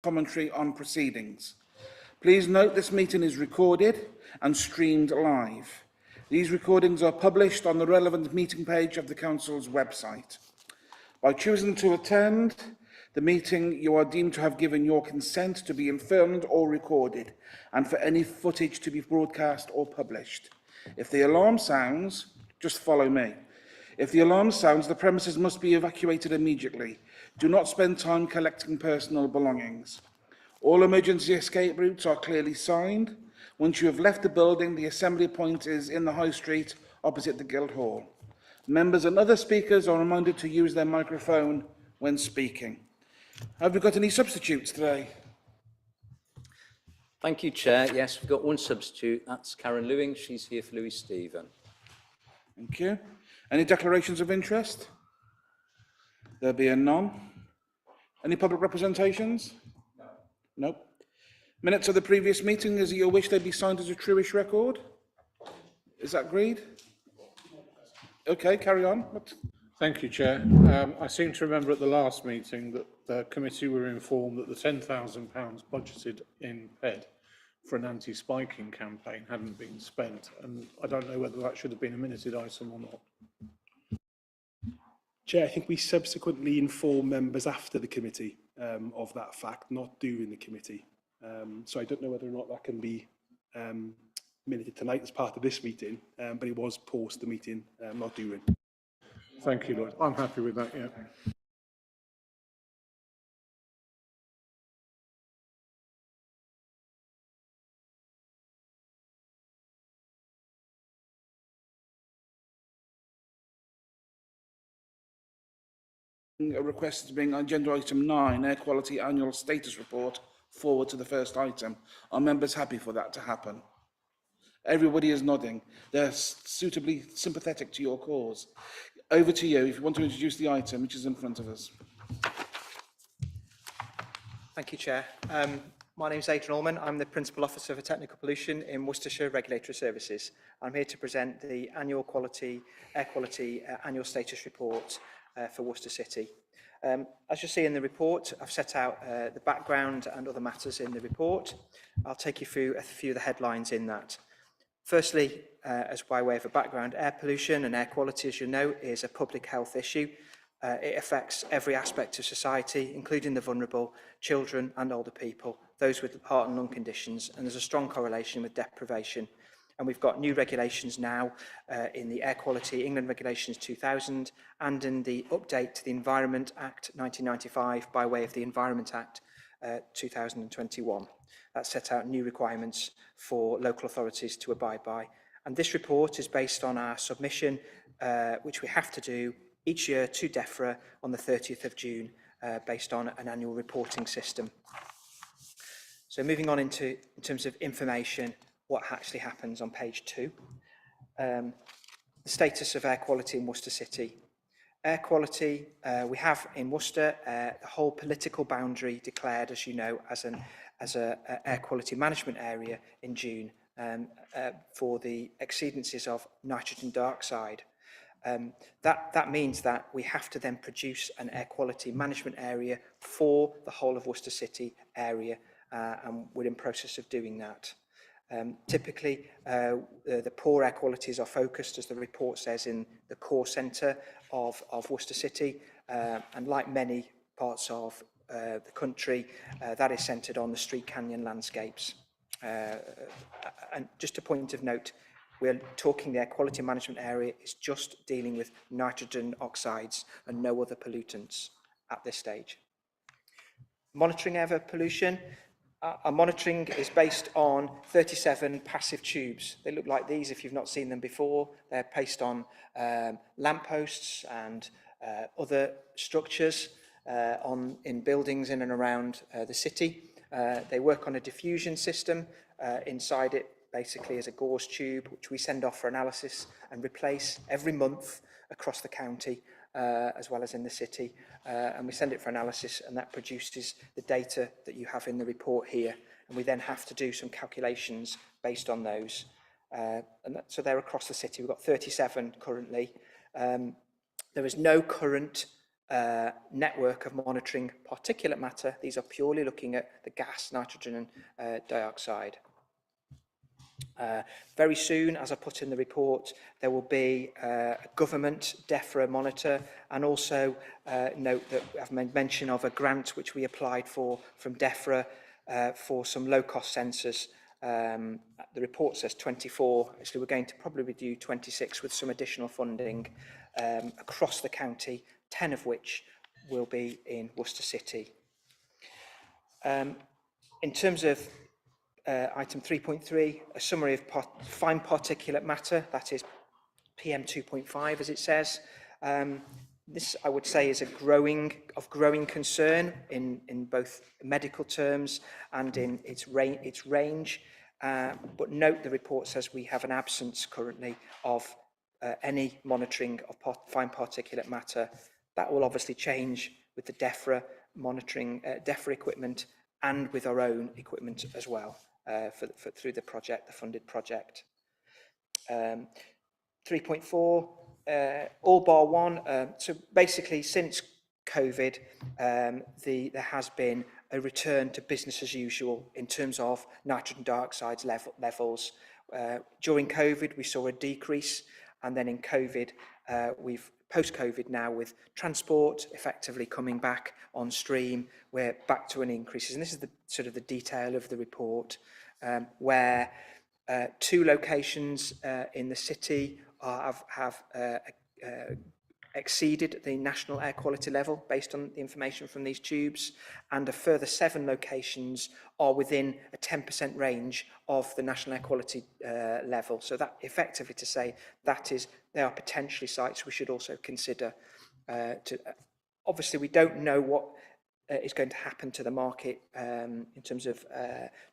commentary on proceedings. Please note this meeting is recorded and streamed live. These recordings are published on the relevant meeting page of the Council's website. By choosing to attend the meeting, you are deemed to have given your consent to be filmed or recorded, and for any footage to be broadcast or published. If the alarm sounds, just follow me. If the alarm sounds, the premises must be evacuated immediately. Do not spend time collecting personal belongings. All emergency escape routes are clearly signed. Once you have left the building, the assembly point is in the High Street opposite the Guildhall. Members and other speakers are reminded to use their microphone when speaking. Have we got any substitutes today? Thank you, Chair. Yes, we've got one substitute. That's Karen Lewing. She's here for Louis Stephen. Thank you. Any declarations of interest? There being none. Any public representations? No. Nope. Minutes of the previous meeting, is it your wish they be signed as a truish record? Is that agreed? Okay, carry on. Thank you, Chair. I seem to remember at the last meeting that the committee were informed that the £10,000 budgeted in PED for an anti-spiking campaign hadn't been spent, and I don't know whether that should have been a minuted item or not. Chair, I think we subsequently inform members after the committee of that fact, not during the committee. So I don't know whether or not that can be minuted tonight as part of this meeting, but it was post the meeting, not during. Thank you, Lord. I'm happy with that, yeah. A request to bring agenda item 9, Air Quality Annual Status Report, forward to the first item. Are members happy for that to happen? Everybody is nodding. They're suitably sympathetic to your cause. Over to you if you want to introduce the item which is in front of us. Thank you, Chair. My name is Adrian Allman. I'm the Principal Officer for Technical Pollution in Worcestershire Regulatory Services. I'm here to present the Air Quality Annual Status Report for Worcester City. As you see in the report, I've set out the background and other matters in the report. I'll take you through a few of the headlines in that. Firstly, as by way of a background, air pollution and air quality, as you know, is a public health issue. It affects every aspect of society, including the vulnerable, children and older people, those with heart and lung conditions, and there's a strong correlation with deprivation. And we've got new regulations now in the Air Quality England Regulations 2000 and in the update to the Environment Act 1995 by way of the Environment Act 2021. That set out new requirements for local authorities to abide by. And this report is based on our submission, which we have to do each year to DEFRA on the 30th of June, based on an annual reporting system. So moving on in terms of information, what actually happens on page 2. The status of air quality in Worcester City. Air quality, we have in Worcester the whole political boundary declared, as you know, as an air quality management area in June for the exceedances of nitrogen dioxide. That means that we have to then produce an air quality management area for the whole of Worcester City area, and we're in process of doing that. Typically, the poor air qualities are focused, as the report says, in the core centre of Worcester City, and like many parts of the country, that is centred on the street canyon landscapes. And just a point of note, we're talking the air quality management area is just dealing with nitrogen oxides and no other pollutants at this stage. Monitoring air pollution. Our monitoring is based on 37 passive tubes. They look like these if you've not seen them before. They're placed on lampposts and other structures in buildings in and around the city. They work on a diffusion system. Inside it basically is a gauze tube which we send off for analysis and replace every month across the county as well as in the city, and we send it for analysis, and that produces the data that you have in the report here, and we then have to do some calculations based on those, so they're across the city. We've got 37 currently. There is no current network of monitoring particulate matter. These are purely looking at the gas, nitrogen and dioxide. Very soon, as I put in the report, there will be a government DEFRA monitor, and also note that I've made mention of a grant which we applied for from DEFRA for some low-cost sensors. The report says 24, actually we're going to probably do 26 with some additional funding across the county, 10 of which will be in Worcester City. In terms of item 3.3, a summary of fine particulate matter, that is PM 2.5 as it says. This, I would say, is of growing concern in both medical terms and in its range. But note the report says we have an absence currently of any monitoring of fine particulate matter. That will obviously change with the DEFRA monitoring, DEFRA equipment, and with our own equipment as well through the project, the funded project. 3.4, all bar one. So basically, since COVID, there has been a return to business as usual in terms of nitrogen dioxide levels. During COVID, we saw a decrease, and then in COVID, we've post-COVID now with transport effectively coming back on stream, we're back to an increase. And this is the sort of the detail of the report, where 2 locations in the city have exceeded the national air quality level based on the information from these tubes, and a further 7 locations are within a 10% range of the national air quality level. So that effectively to say that they are potentially sites we should also consider. Obviously, we don't know what is going to happen to the market in terms of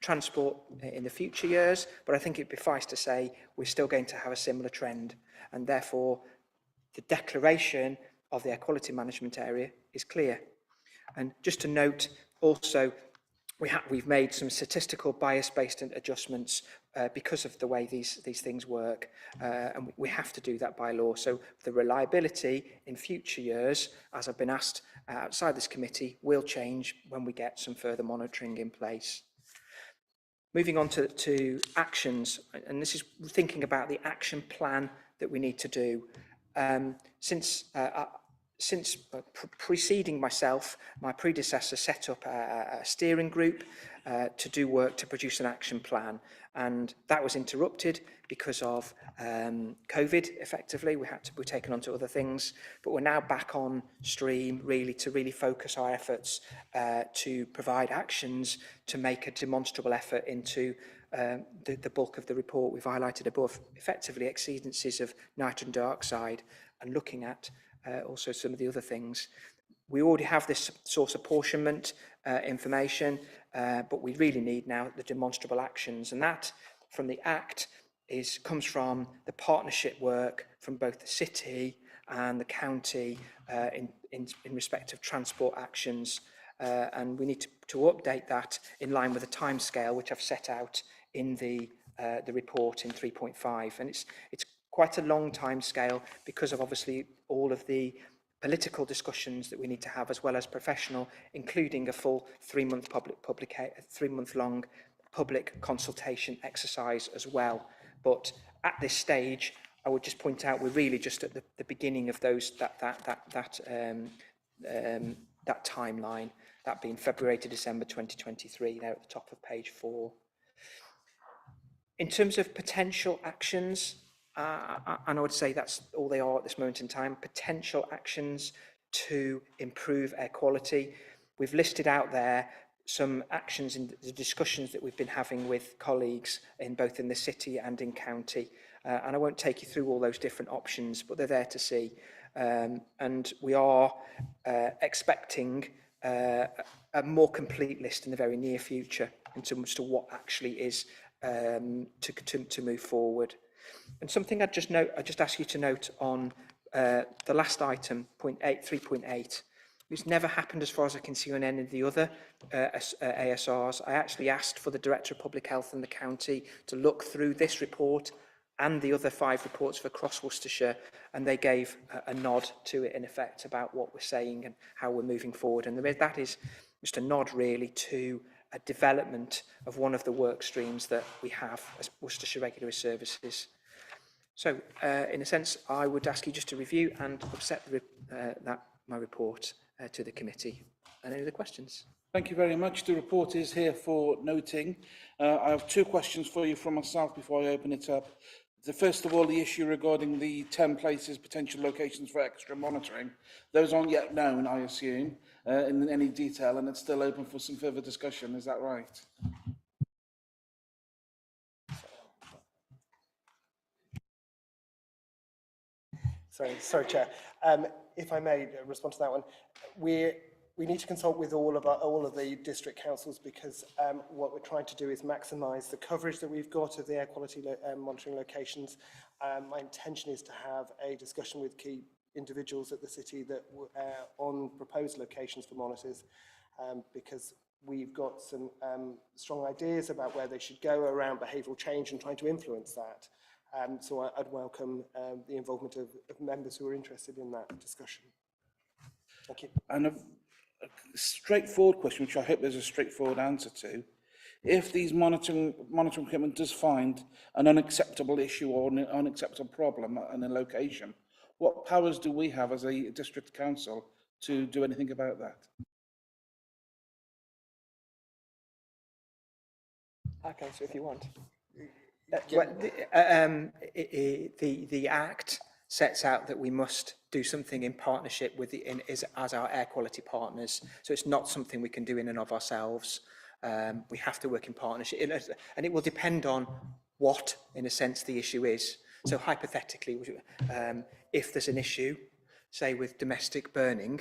transport in the future years, but I think it'd be suffice to say we're still going to have a similar trend, and therefore the declaration of the air quality management area is clear. And just to note also, we've made some statistical bias-based adjustments because of the way these things work, and we have to do that by law. So the reliability in future years, as I've been asked outside this committee, will change when we get some further monitoring in place. Moving on to actions, and this is thinking about the action plan that we need to do. Since preceding myself, my predecessor set up a steering group to do work to produce an action plan, and that was interrupted because of COVID. Effectively, we had to be taken on to other things, but we're now back on stream really to focus our efforts to provide actions to make a demonstrable effort into the bulk of the report we've highlighted above, effectively exceedances of nitrogen dioxide, and looking at also some of the other things. We already have this source apportionment information, but we really need now the demonstrable actions, and that from the Act comes from the partnership work from both the city and the county in respect of transport actions, and we need to update that in line with the timescale which I've set out in the report in 3.5, and it's quite a long timescale because of obviously all of the political discussions that we need to have, as well as professional, including a full 3-month long public consultation exercise as well. But at this stage, I would just point out we're really just at the beginning of that timeline, that being February to December 2023, there at the top of page 4. In terms of potential actions, and I would say that's all they are at this moment in time, potential actions to improve air quality. We've listed out there some actions in the discussions that we've been having with colleagues in both in the city and in county. And I won't take you through all those different options, but they're there to see. And we are expecting a more complete list in the very near future in terms to what actually is to move forward. And something I just ask you to note on the last item, 3.8. It's never happened as far as I can see on any of the other ASRs. I actually asked for the Director of Public Health in the county to look through this report and the other 5 reports for across Worcestershire, and they gave a nod to it in effect about what we're saying and how we're moving forward. And that is just a nod really to a development of one of the work streams that we have as Worcestershire Regulatory Services. So, in a sense, I would ask you just to review and accept my report to the committee. And any other questions? Thank you very much. The report is here for noting. I have 2 questions for you from myself before I open it up. First of all, the issue regarding the 10 places, potential locations for extra monitoring. Those aren't yet known, I assume, in any detail, and it's still open for some further discussion. Is that right? Sorry, Chair. If I may respond to that one, we need to consult with all of the district councils, because what we're trying to do is maximise the coverage that we've got of the air quality monitoring locations. My intention is to have a discussion with key individuals at the city that on proposed locations for monitors, because we've got some strong ideas about where they should go around behavioural change and trying to influence that. So I'd welcome the involvement of members who are interested in that discussion. Thank you. And a straightforward question, which I hope there's a straightforward answer to. If these monitoring equipment does find an unacceptable issue or an unacceptable problem in a location, what powers do we have as a district council to do anything about that? Okay, so if you want. The Act sets out that we must do something in partnership with as our air quality partners. So it's not something we can do in and of ourselves. We have to work in partnership, and it will depend on what, in a sense, the issue is. So hypothetically, if there's an issue, say with domestic burning,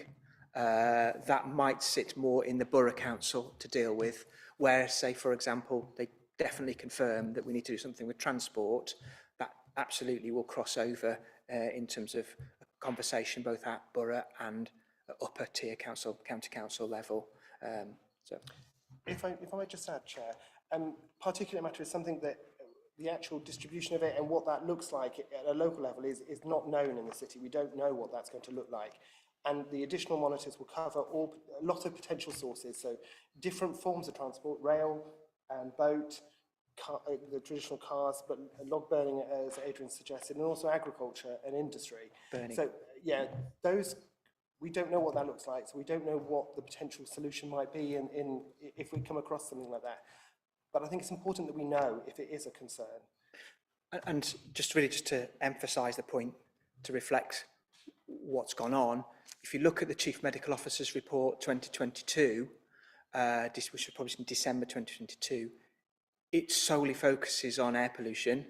that might sit more in the borough council to deal with, where, say, for example, they definitely confirm that we need to do something with transport, that absolutely will cross over in terms of a conversation both at borough and upper tier council, county council level. So, if I might just add, Chair, particulate matter is something that the actual distribution of it and what that looks like at a local level is not known in the city. We don't know what that's going to look like. And the additional monitors will cover a lot of potential sources, so different forms of transport, rail, boat, the traditional cars, but log burning, as Adrian suggested, and also agriculture and industry. burning. So, yeah, those, we don't know what that looks like, so we don't know what the potential solution might be if we come across something like that. But I think it's important that we know if it is a concern. And just to emphasise the point, to reflect what's gone on, if you look at the Chief Medical Officer's report 2022, which was published in December 2022, it solely focuses on air pollution,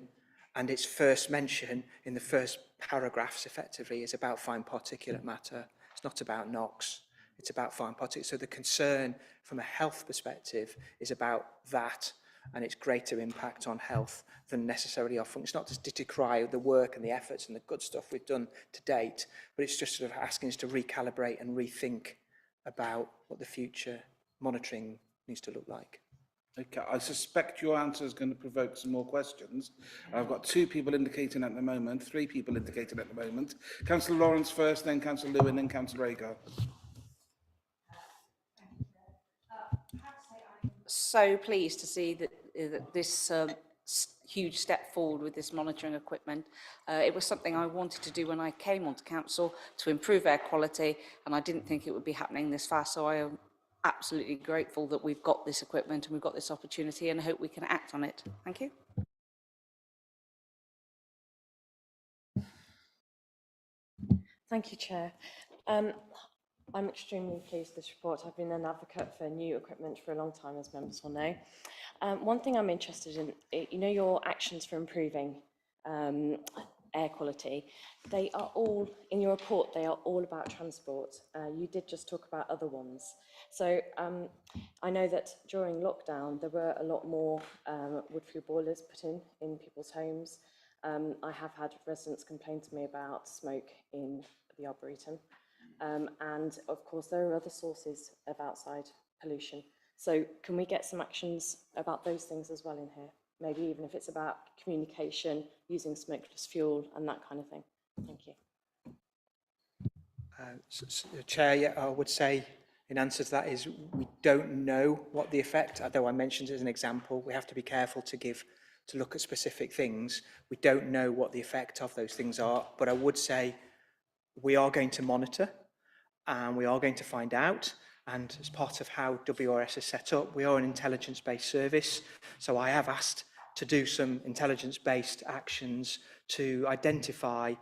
and its first mention in the first paragraphs effectively is about fine particulate matter. It's not about NOx, it's about fine particulate. So the concern from a health perspective is about that and its greater impact on health than necessarily our function. It's not just to decry the work and the efforts and the good stuff we've done to date, but it's just sort of asking us to recalibrate and rethink about what the future monitoring needs to look like. Okay, I suspect your answer is going to provoke some more questions. I've got 2 people indicating at the moment, 3 people indicating at the moment. Councillor Lawrence first, then Councillor Lewin, then Councillor Agar. So pleased to see that this huge step forward with this monitoring equipment. It was something I wanted to do when I came onto council to improve air quality, and I didn't think it would be happening this fast, so I am absolutely grateful that we've got this equipment and we've got this opportunity, and I hope we can act on it. Thank you. Thank you, Chair. I'm extremely pleased with this report. I've been an advocate for new equipment for a long time, as members will know. One thing I'm interested in, you know, your actions for improving air quality, they are all, in your report, they are all about transport. You did just talk about other ones. So I know that during lockdown, there were a lot more wood fuel boilers put in people's homes. I have had residents complain to me about smoke in the Arboretum. And of course, there are other sources of outside pollution. So can we get some actions about those things as well in here? maybe even if it's about communication, using smokeless fuel and that kind of thing. Thank you. Chair, yeah, I would say in answer to that is we don't know what the effect, although I mentioned it as an example, we have to be careful to look at specific things. We don't know what the effect of those things are, but I would say we are going to monitor and we are going to find out. And as part of how WRS is set up, we are an intelligence-based service. So I have asked to do some intelligence-based actions to identify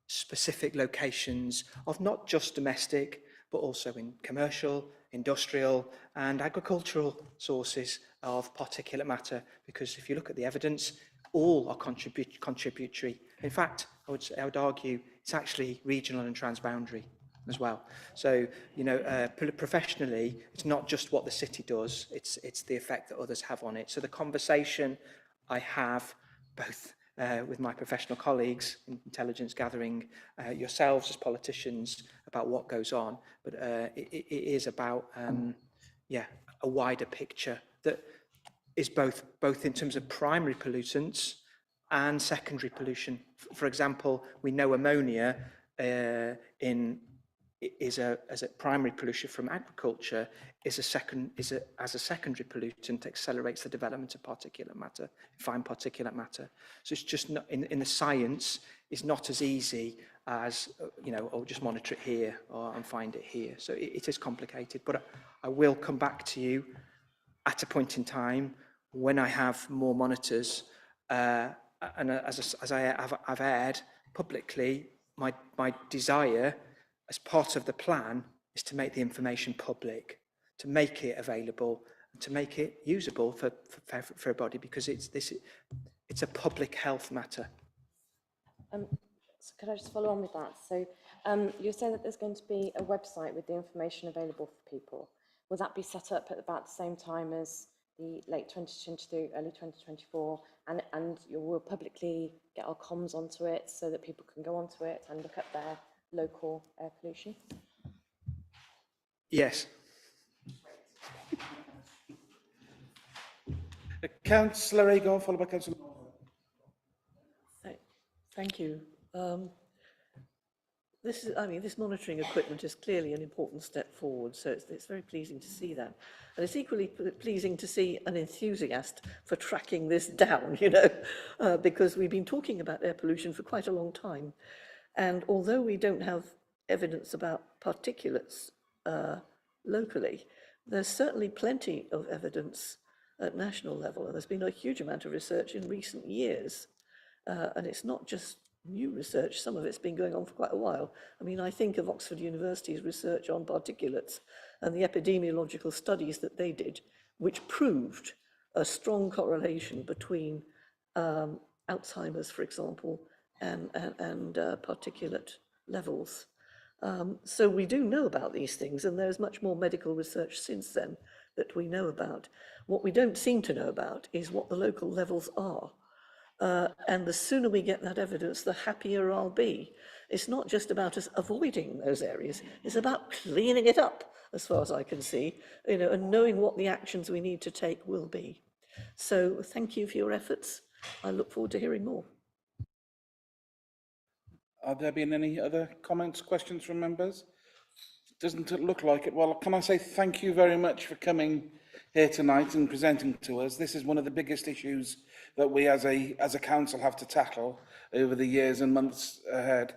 specific locations of not just domestic, but also in commercial, industrial and agricultural sources of particulate matter. Because if you look at the evidence, all are contributory. In fact, I would argue it's actually regional and transboundary as well. So, you know, professionally, it's not just what the city does, it's the effect that others have on it. So the conversation I have both with my professional colleagues in intelligence gathering, yourselves as politicians, about what goes on, but it is about, a wider picture that is both in terms of primary pollutants and secondary pollution. For example, we know ammonia as a primary pollution from agriculture as a secondary pollutant accelerates the development of particulate matter, fine particulate matter. So it's just not in the science is not as easy as just monitor it here and find it here. So it is complicated, but I will come back to you at a point in time when I have more monitors. And as I've aired publicly, my desire as part of the plan is to make the information public, to make it available, and to make it usable for everybody, because it's a public health matter. So could I just follow on with that? So you say that there's going to be a website with the information available for people. Will that be set up at about the same time as the late 2023, early 2024, and you will publicly get our comms onto it so that people can go onto it and look at their local air pollution? Yes. Councillor Agar, followed by Councillor. Thank you. This monitoring equipment is clearly an important step forward, so it's very pleasing to see that. And it's equally pleasing to see an enthusiast for tracking this down, because we've been talking about air pollution for quite a long time. And although we don't have evidence about particulates locally, there's certainly plenty of evidence at national level. And there's been a huge amount of research in recent years. And it's not just new research, some of it's been going on for quite a while. I mean, I think of Oxford University's research on particulates and the epidemiological studies that they did, which proved a strong correlation between Alzheimer's, for example, and particulate levels. So we do know about these things, and there's much more medical research since then that we know about. What we don't seem to know about is what the local levels are. And the sooner we get that evidence, the happier I'll be. It's not just about us avoiding those areas, it's about cleaning it up, as far as I can see, and knowing what the actions we need to take will be. So thank you for your efforts. I look forward to hearing more. Have there been any other comments, questions from members? Doesn't it look like it? Well, can I say thank you very much for coming here tonight and presenting to us. This is one of the biggest issues that we as a council have to tackle over the years and months ahead.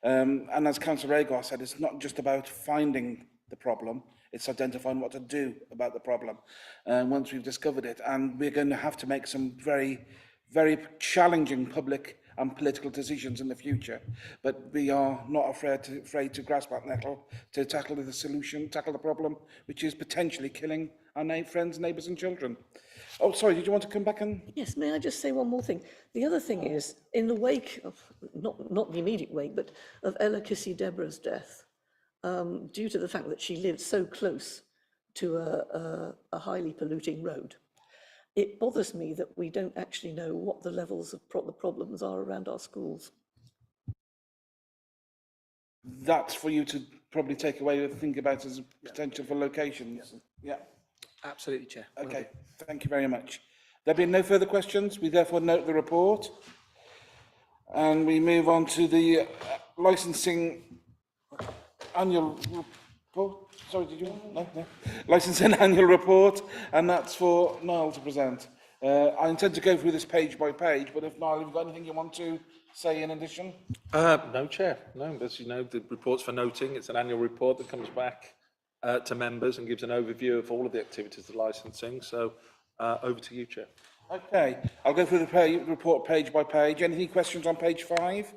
And as Councillor Agar said, it's not just about finding the problem, it's identifying what to do about the problem once we've discovered it. And we're going to have to make some very, very challenging public and political decisions in the future, but we are not afraid to grasp that nettle to tackle the problem, which is potentially killing our friends, neighbours and children. Oh, sorry, did you want to come back and... Yes, may I just say one more thing? The other thing is, in the wake of, not the immediate wake, but of Ella Kissy-Deborah's death, due to the fact that she lived so close to a highly polluting road, it bothers me that we don't actually know what the levels of the problems are around our schools. That's for you to probably take away and think about as a potential for locations. Yeah. Absolutely, Chair. Okay, thank you very much. There being no further questions, we therefore note the report. And we move on to the licensing annual report. Sorry, did you? No. Licensing annual report, and that's for Niall to present. I intend to go through this page by page, but if Niall, have you got anything you want to say in addition? No, Chair. No, as you know, the report's for noting. It's an annual report that comes back to members and gives an overview of all of the activities of licensing. So over to you, Chair. Okay, I'll go through the report page by page. Any questions on page 5?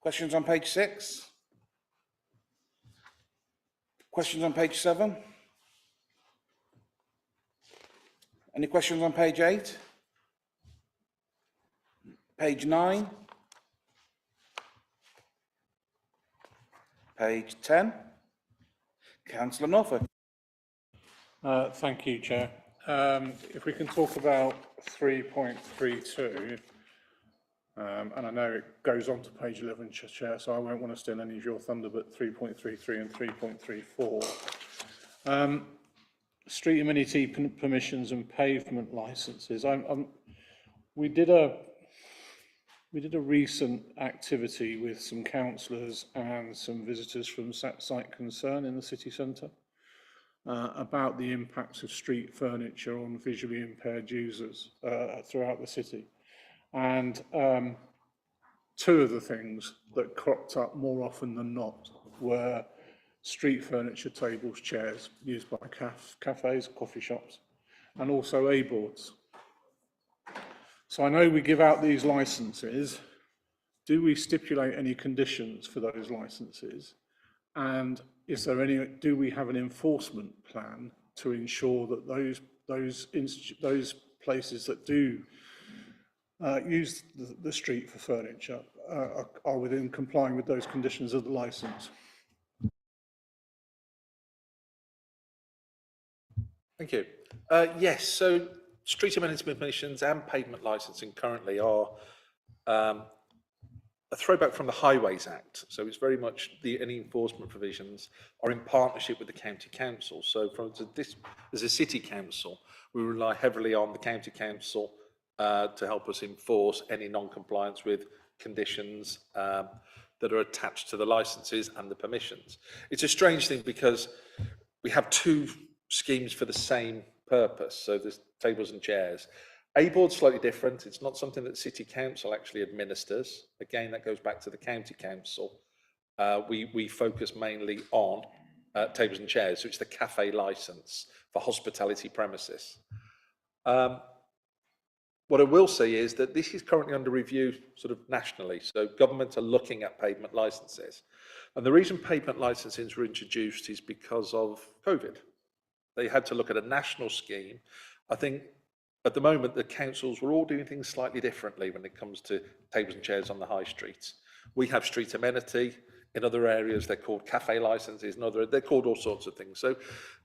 Questions on page 6? Questions on page 7? Any questions on page 8? Page 9? Page 10? Councillor Norfolk. Thank you, Chair. If we can talk about 3.32, and I know it goes on to page 11, Chair, so I won't want to steal any of your thunder, but 3.33 and 3.34. Street amenity permissions and pavement licences. We did a recent activity with some councillors and some visitors from Site Concern in the city centre about the impacts of street furniture on visually impaired users throughout the city. And two of the things that cropped up more often than not were street furniture, tables, chairs used by cafes, coffee shops, and also A-boards. So I know we give out these licences. Do we stipulate any conditions for those licences? And is there any? Do we have an enforcement plan to ensure that those places that do use the street for furniture are within complying with those conditions of the licence? Thank you. Yes, so street amenity permissions and pavement licensing currently are a throwback from the Highways Act. So it's very much any enforcement provisions are in partnership with the county council. So as a city council, we rely heavily on the county council to help us enforce any non-compliance with conditions that are attached to the licenses and the permissions. It's a strange thing because we have two schemes for the same purpose. So there's tables and chairs. A-board's slightly different. It's not something that City Council actually administers. Again, that goes back to the County Council. We focus mainly on tables and chairs. So it's the cafe licence for hospitality premises. What I will say is that this is currently under review sort of nationally. So governments are looking at pavement licences. And the reason pavement licences were introduced is because of COVID. They had to look at a national scheme. I think at the moment, the councils were all doing things slightly differently when it comes to tables and chairs on the high streets. We have street amenity. In other areas, they're called cafe licenses. They're called all sorts of things. So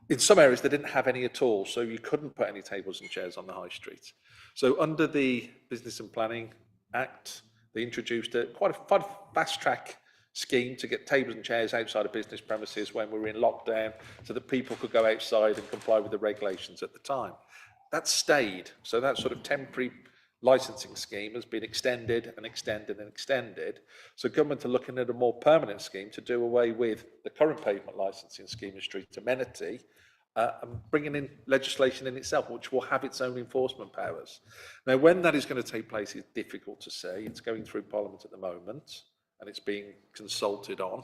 in some areas, they didn't have any at all. So you couldn't put any tables and chairs on the high street. So under the Business and Planning Act, they introduced quite a fast track scheme to get tables and chairs outside of business premises when we were in lockdown so that people could go outside and comply with the regulations at the time. That stayed. So that sort of temporary licensing scheme has been extended and extended and extended. So government are looking at a more permanent scheme to do away with the current pavement licensing scheme in street amenity and bringing in legislation in itself, which will have its own enforcement powers. Now, when that is going to take place is difficult to say. It's going through Parliament at the moment and it's being consulted on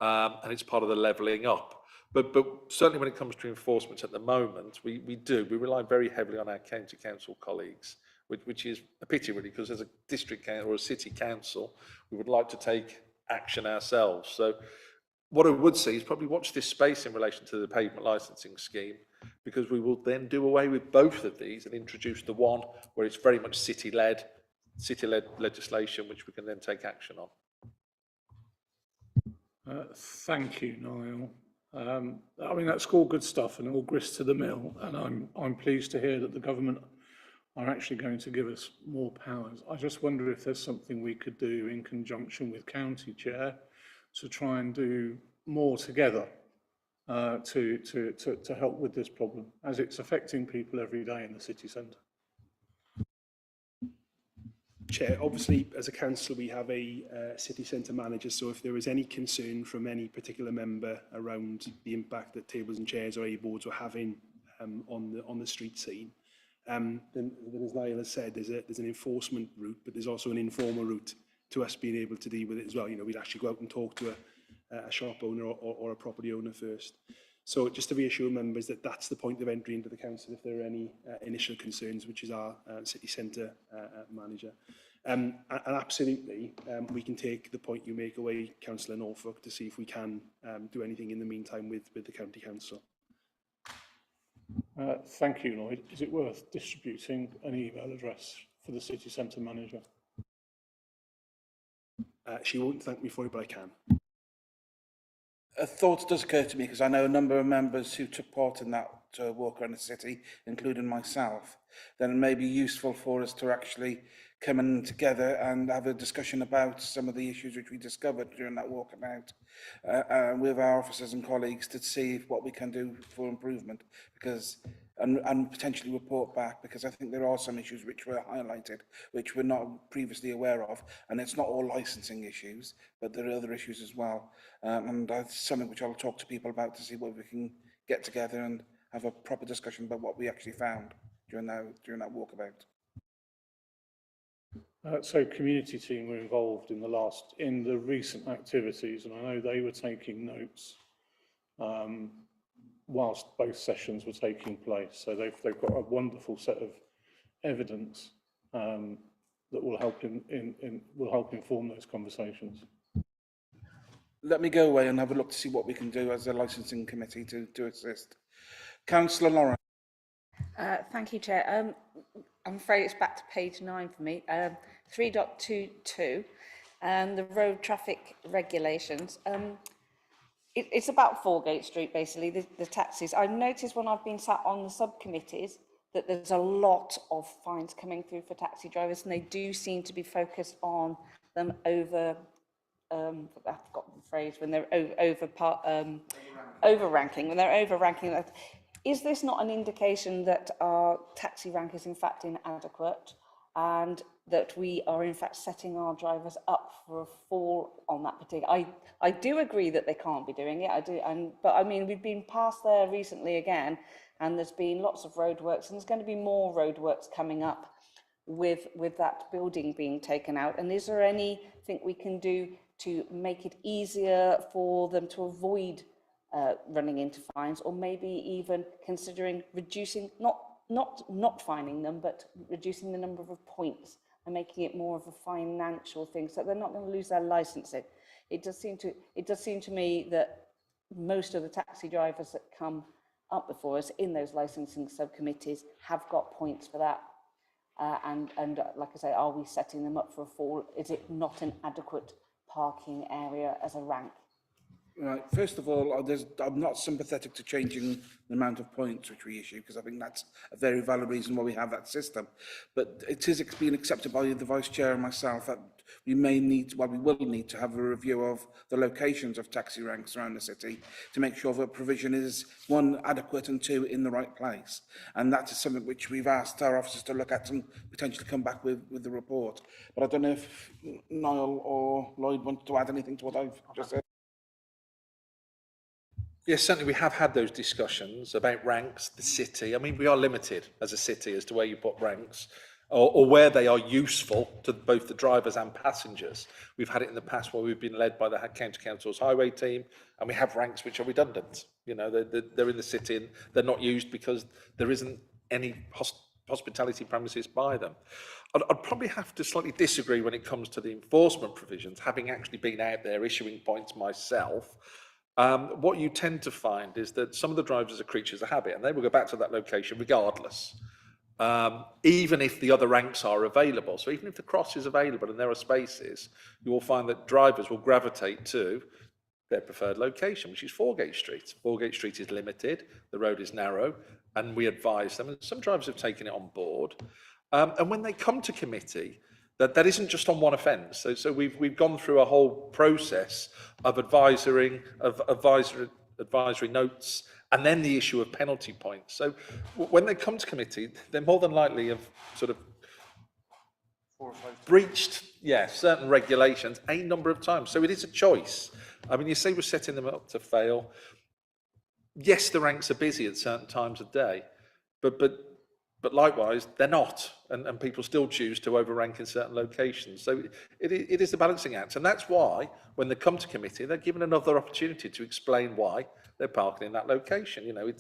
and it's part of the levelling up. But certainly when it comes to enforcement at the moment, we rely very heavily on our county council colleagues, which is a pity really, because as a district council or a city council, we would like to take action ourselves. So what I would say is probably watch this space in relation to the pavement licensing scheme, because we will then do away with both of these and introduce the one where it's very much city-led legislation, which we can then take action on. Thank you, Niall. I mean, that's all good stuff and all grist to the mill, and I'm pleased to hear that the government are actually going to give us more powers. I just wonder if there's something we could do in conjunction with County Chair to try and do more together to help with this problem, as it's affecting people every day in the city centre. Chair, obviously, as a council, we have a city centre manager, so if there is any concern from any particular member around the impact that tables and chairs or A-boards were having on the street scene, then as Niall has said, there's an enforcement route, but there's also an informal route to us being able to deal with it as well. You know, we'd actually go out and talk to a shop owner or a property owner first. So just to reassure members that that's the point of entry into the council if there are any initial concerns, which is our city centre manager. And absolutely, we can take the point you make away, Councillor Norfolk, to see if we can do anything in the meantime with the county council. Thank you, Lloyd. Is it worth distributing an email address for the city centre manager? She won't thank me for it, but I can. A thought does occur to me, because I know a number of members who took part in that walk around the city, including myself, then it may be useful for us to actually come in together and have a discussion about some of the issues which we discovered during that walkabout with our officers and colleagues to see what we can do for improvement, because and potentially report back, because I think there are some issues which were highlighted which we're not previously aware of, and it's not all licensing issues, but there are other issues as well, and that's something which I'll talk to people about to see what we can get together and have a proper discussion about what we actually found during that walkabout. So community team were involved in the recent activities, and I know they were taking notes whilst both sessions were taking place. So they've got a wonderful set of evidence that will help inform those conversations. Let me go away and have a look to see what we can do as a licensing committee to assist. Councillor Lauren. Thank you, Chair. I'm afraid it's back to page 9 for me. 3.22 and the road traffic regulations. It's about Foregate Street, basically, the taxis. I've noticed when I've been sat on the subcommittees that there's a lot of fines coming through for taxi drivers, and they do seem to be focused on them over, I've forgotten the phrase, when they're over-ranking, when they're over-ranking. Is this not an indication that our taxi rank is in fact inadequate, and that we are in fact setting our drivers up for a fall on that particular? I do agree that they can't be doing it, but I mean, we've been past there recently again, and there's been lots of roadworks, and there's going to be more roadworks coming up with that building being taken out. And is there anything we can do to make it easier for them to avoid running into fines, or maybe even considering reducing, not fining them, but reducing the number of points and making it more of a financial thing, so they're not going to lose their licensing? It does seem to me that most of the taxi drivers that come up before us in those licensing subcommittees have got points for that. And like I say, are we setting them up for a fall? Is it not an adequate parking area as a rank? Right. First of all, I'm not sympathetic to changing the amount of points which we issue, because I think that's a very valid reason why we have that system. But it is being accepted by the Vice Chair and myself that we will need to have a review of the locations of taxi ranks around the city to make sure that provision is, 1, adequate, and 2, in the right place. And that is something which we've asked our officers to look at and potentially come back with the report. But I don't know if Niall or Lloyd want to add anything to what I've just said. Yes, certainly we have had those discussions about ranks, the city. I mean, we are limited as a city as to where you put ranks or where they are useful to both the drivers and passengers. We've had it in the past where we've been led by the County Council's highway team, and we have ranks which are redundant. You know, they're in the city and they're not used because there isn't any hospitality premises by them. I'd probably have to slightly disagree when it comes to the enforcement provisions, having actually been out there issuing points myself. What you tend to find is that some of the drivers are creatures of habit, and they will go back to that location regardless, even if the other ranks are available. So even if the cross is available and there are spaces, you will find that drivers will gravitate to their preferred location, which is Foregate Street. Foregate Street is limited, the road is narrow, and we advise them, and some drivers have taken it on board. And when they come to committee, that isn't just on one offence. So we've gone through a whole process of advising advisory notes, and then the issue of penalty points. So when they come to committee, they're more than likely have sort of breached, certain regulations a number of times. So it is a choice. I mean, you say we're setting them up to fail. Yes, the ranks are busy at certain times of day, but likewise, they're not, and people still choose to overrank in certain locations. So it is a balancing act, and that's why when they come to committee, they're given another opportunity to explain why they're parking in that location. You know,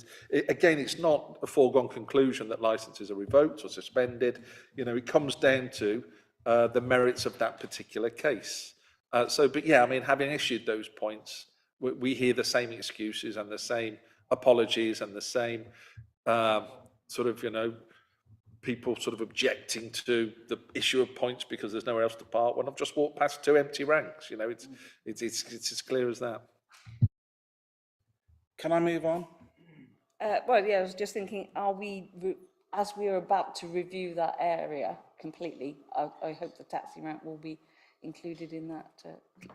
again, it's not a foregone conclusion that licences are revoked or suspended. You know, it comes down to the merits of that particular case. But yeah, I mean, having issued those points, we hear the same excuses and the same apologies and the same sort of, you know, people sort of objecting to the issue of points because there's nowhere else to park when I've just walked past 2 empty ranks. You know, it's as clear as that. Can I move on? Well, yeah, I was just thinking, as we are about to review that area completely, I hope the taxi rank will be included in that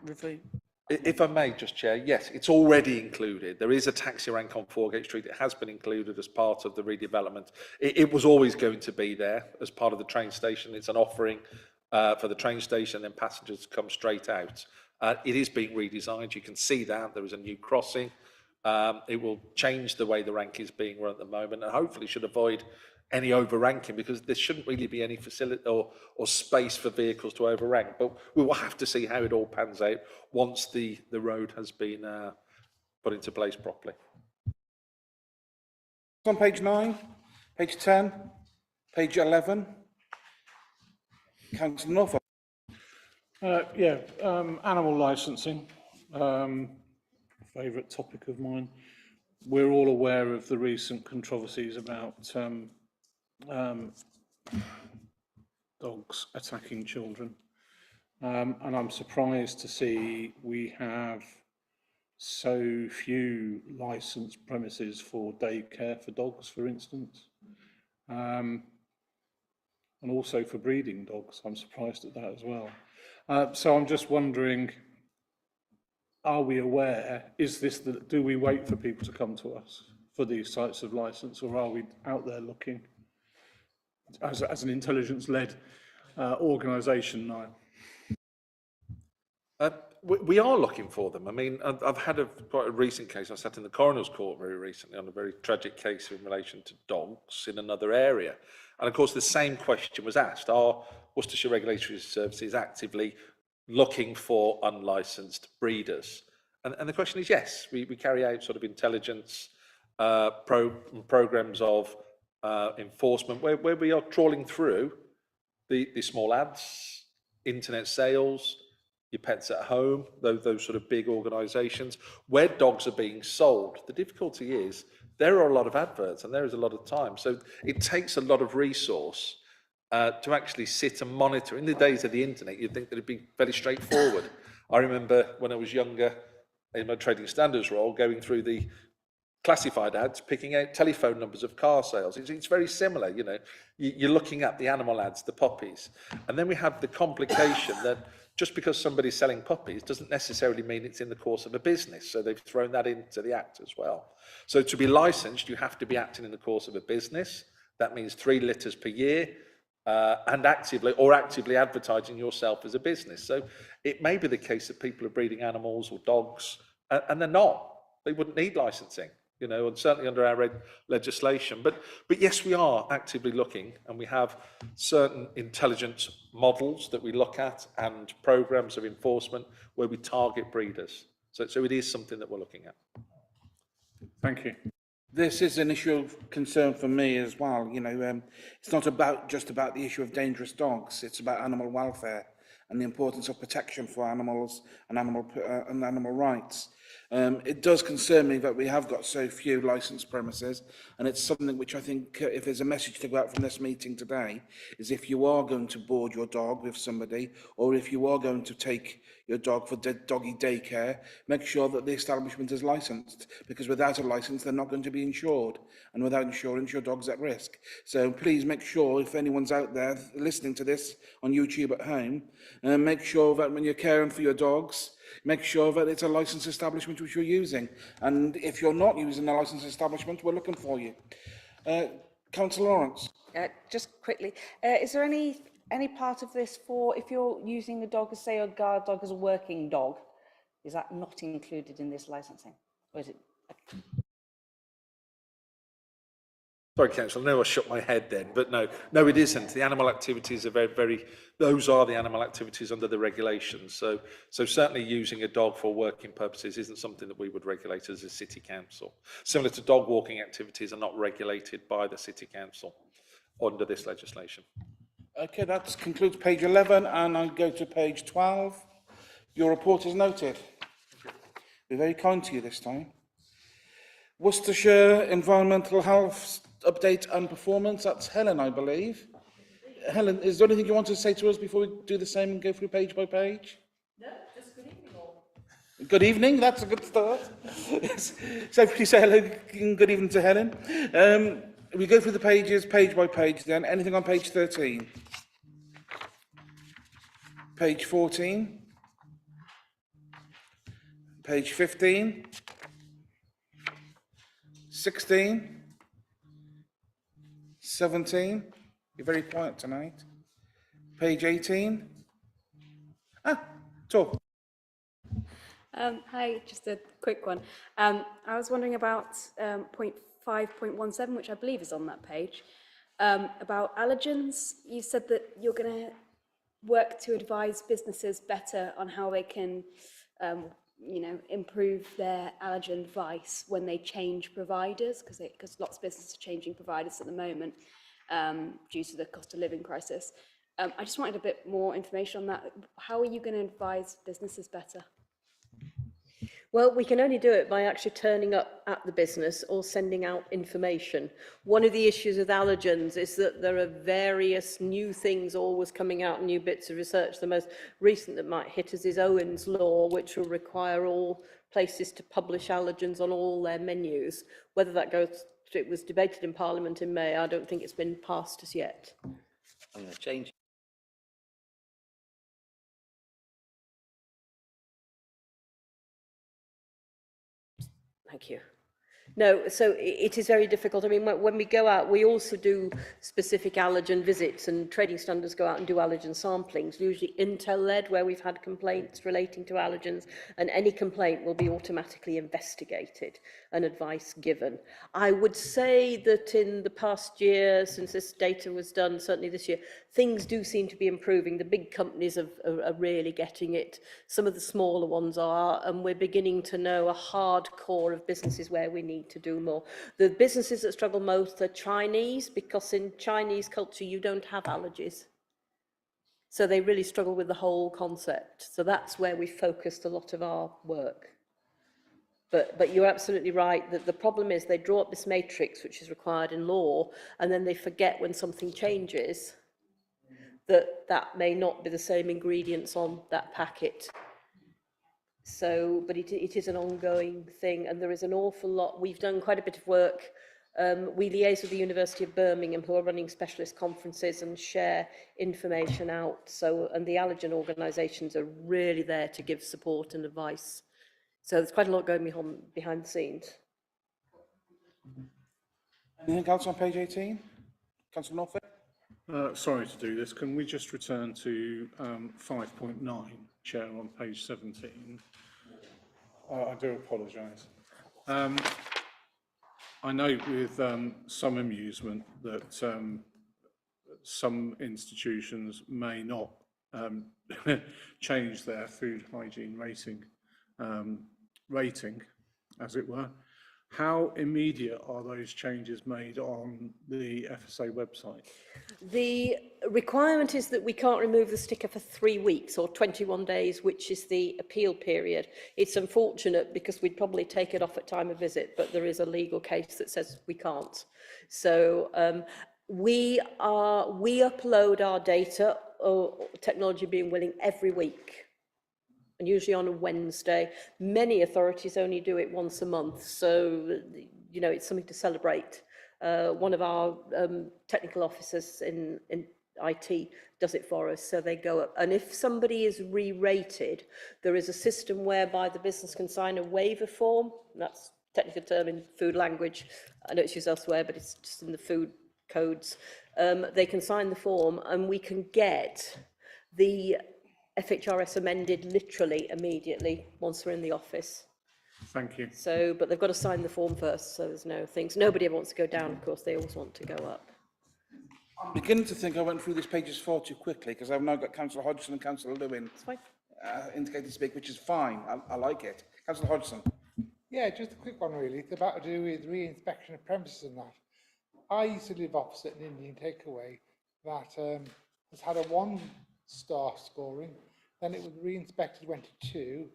review. If I may just, Chair, yes, it's already included. There is a taxi rank on Foregate Street. It has been included as part of the redevelopment. It was always going to be there as part of the train station. It's an offering for the train station, then passengers come straight out. It is being redesigned. You can see that. There is a new crossing. It will change the way the rank is being run at the moment, and hopefully should avoid any overranking, because there shouldn't really be any facility or space for vehicles to overrank. But we will have to see how it all pans out once the road has been put into place properly. On page 9, page 10, page 11. Councillor Norfolk. Animal licensing, favourite topic of mine. We're all aware of the recent controversies about dogs attacking children. And I'm surprised to see we have so few licensed premises for daycare for dogs, for instance. And also for breeding dogs. I'm surprised at that as well. So I'm just wondering, are we aware, do we wait for people to come to us for these types of license, or are we out there looking as an intelligence-led organisation now? We are looking for them. I mean, I've had quite a recent case. I sat in the coroner's court very recently on a very tragic case in relation to dogs in another area. And of course, the same question was asked: are Worcestershire Regulatory Services actively looking for unlicensed breeders? And the question is yes. We carry out sort of intelligence programs of enforcement where we are trawling through the small ads, internet sales, your pets at home, those sort of big organisations, where dogs are being sold. The difficulty is there are a lot of adverts and there is a lot of time. So it takes a lot of resource to actually sit and monitor. In the days of the internet, you'd think that it'd be very straightforward. I remember when I was younger, in my trading standards role, going through the classified ads, picking out telephone numbers of car sales. It's very similar, you know. You're looking at the animal ads, the puppies. And then we have the complication that just because somebody's selling puppies doesn't necessarily mean it's in the course of a business. So they've thrown that into the act as well. So to be licensed, you have to be acting in the course of a business. That means 3 litters per year, and actively advertising yourself as a business. So it may be the case that people are breeding animals or dogs, and they're not. They wouldn't need licensing, you know, and certainly under our legislation. But yes, we are actively looking, and we have certain intelligence models that we look at and programs of enforcement where we target breeders. So it is something that we're looking at. Thank you. This is an issue of concern for me as well. You know, it's not just about the issue of dangerous dogs. It's about animal welfare and the importance of protection for animals and animal rights. It does concern me that we have got so few licensed premises, and it's something which I think, if there's a message to go out from this meeting today, is if you are going to board your dog with somebody, or if you are going to take your dog for doggy daycare, make sure that the establishment is licensed, because without a license, they're not going to be insured, and without insurance, your dog's at risk. So please make sure, if anyone's out there listening to this on YouTube at home, make sure that when you're caring for your dogs, Make sure that it's a licensed establishment which you're using. And if you're not using a licensed establishment, we're looking for you. Councillor Lawrence. Just quickly, is there any part of this for if you're using a dog, say a guard dog as a working dog, is that not included in this licensing? Or is it? Sorry, Councillor, I know I shook my head then, but no, it isn't. The animal activities are those are the animal activities under the regulations. So certainly using a dog for working purposes isn't something that we would regulate as a city council. Similar to dog walking activities are not regulated by the city council under this legislation. Okay, that concludes page 11, and I go to page 12. Your report is noted. We're very kind to you this time. Worcestershire Environmental Health Update and Performance. That's Helen, I believe. Helen, is there anything you want to say to us before we do the same and go through page by page? No, just good evening all. Good evening, that's a good start. So please say hello, good evening to Helen. We go through the pages page by page then. Anything on page 13? Page 14? Page 15? 16? 17? You're very quiet tonight. Page 18? Talk. Hi, just a quick one. I was wondering about point 5.17, which I believe is on that page, about allergens. You said that you're going to work to advise businesses better on how they can, improve their allergen advice when they change providers, because lots of businesses are changing providers at the moment due to the cost of living crisis. I just wanted a bit more information on that. How are you going to advise businesses better? Well, we can only do it by actually turning up at the business or sending out information. One of the issues with allergens is that there are various new things always coming out, new bits of research. The most recent that might hit us is Owen's Law, which will require all places to publish allergens on all their menus. Whether that goes, it was debated in Parliament in May. I don't think it's been passed as yet. I'm going to change. Thank you. No, so it is very difficult. I mean, when we go out, we also do specific allergen visits, and trading standards go out and do allergen samplings, usually Intel-led, where we've had complaints relating to allergens, and any complaint will be automatically investigated and advice given. I would say that in the past year, since this data was done, certainly this year, things do seem to be improving. The big companies are really getting it. Some of the smaller ones are, and we're beginning to know a hard core of businesses where we need to do more. The businesses that struggle most are Chinese, because in Chinese culture you don't have allergies. So they really struggle with the whole concept. So that's where we focused a lot of our work. But you're absolutely right that the problem is they draw up this matrix, which is required in law, and then they forget when something changes that may not be the same ingredients on that packet. So, but it is an ongoing thing, and there is an awful lot. We've done quite a bit of work. We liaise with the University of Birmingham, who are running specialist conferences and share information out. So, and the allergen organisations are really there to give support and advice. So there's quite a lot going on behind the scenes. Anything else on page 18? Councillor Norfolk? Sorry to do this. Can we just return to 5.9, Chair, on page 17? I do apologise. I note with some amusement that some institutions may not change their food hygiene rating, as it were. How immediate are those changes made on the FSA website? The requirement is that we can't remove the sticker for 3 weeks or 21 days, which is the appeal period. It's unfortunate because we'd probably take it off at time of visit, but there is a legal case that says we can't. So we upload our data, technology being willing, every week, and usually on a Wednesday. Many authorities only do it once a month, so it's something to celebrate. One of our technical officers in IT does it for us, so they go up. And if somebody is re-rated, there is a system whereby the business can sign a waiver form. That's technical term in food language. I know it's used elsewhere, but it's just in the food codes. They can sign the form and we can get the FHRS amended literally immediately once we're in the office. Thank you. So, but they've got to sign the form first, so there's no things. Nobody ever wants to go down, of course, they always want to go up. I'm beginning to think I went through these pages far too quickly because I've now got Councillor Hodgson and Councillor Lewin It's fine. indicated to speak, which is fine. I like it. Councillor Hodgson. Yeah, just a quick one really. It's about to do with re-inspection of premises and that. I used to live opposite an Indian takeaway that has had a 1-star scoring, then it was re-inspected, went to 2,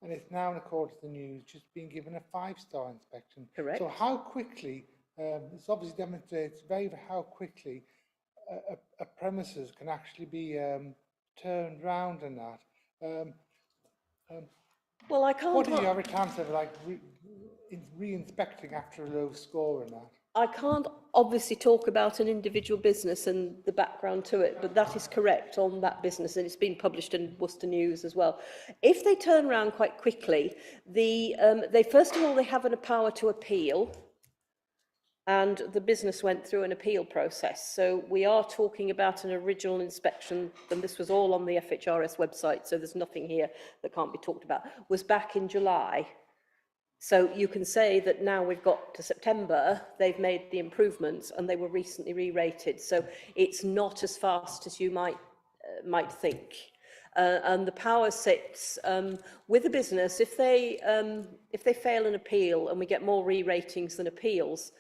and it's now, in accordance to the news, just been given a 5-star inspection. Correct. So how quickly, this obviously demonstrates how quickly a premises can actually be turned round and that. Well, I can't. What do you have a chance of like re-inspecting after a low score and that? I can't obviously talk about an individual business and the background to it, but that is correct on that business, and it's been published in Worcester News as well. If they turn around quite quickly, they first of all, they have a power to appeal, and the business went through an appeal process. So we are talking about an original inspection, and this was all on the FHRS website, so there's nothing here that can't be talked about, was back in July. So you can say that now we've got to September, they've made the improvements and they were recently re-rated. So it's not as fast as you might think. And the power sits with the business. If they fail an appeal and we get more re-ratings than appeals,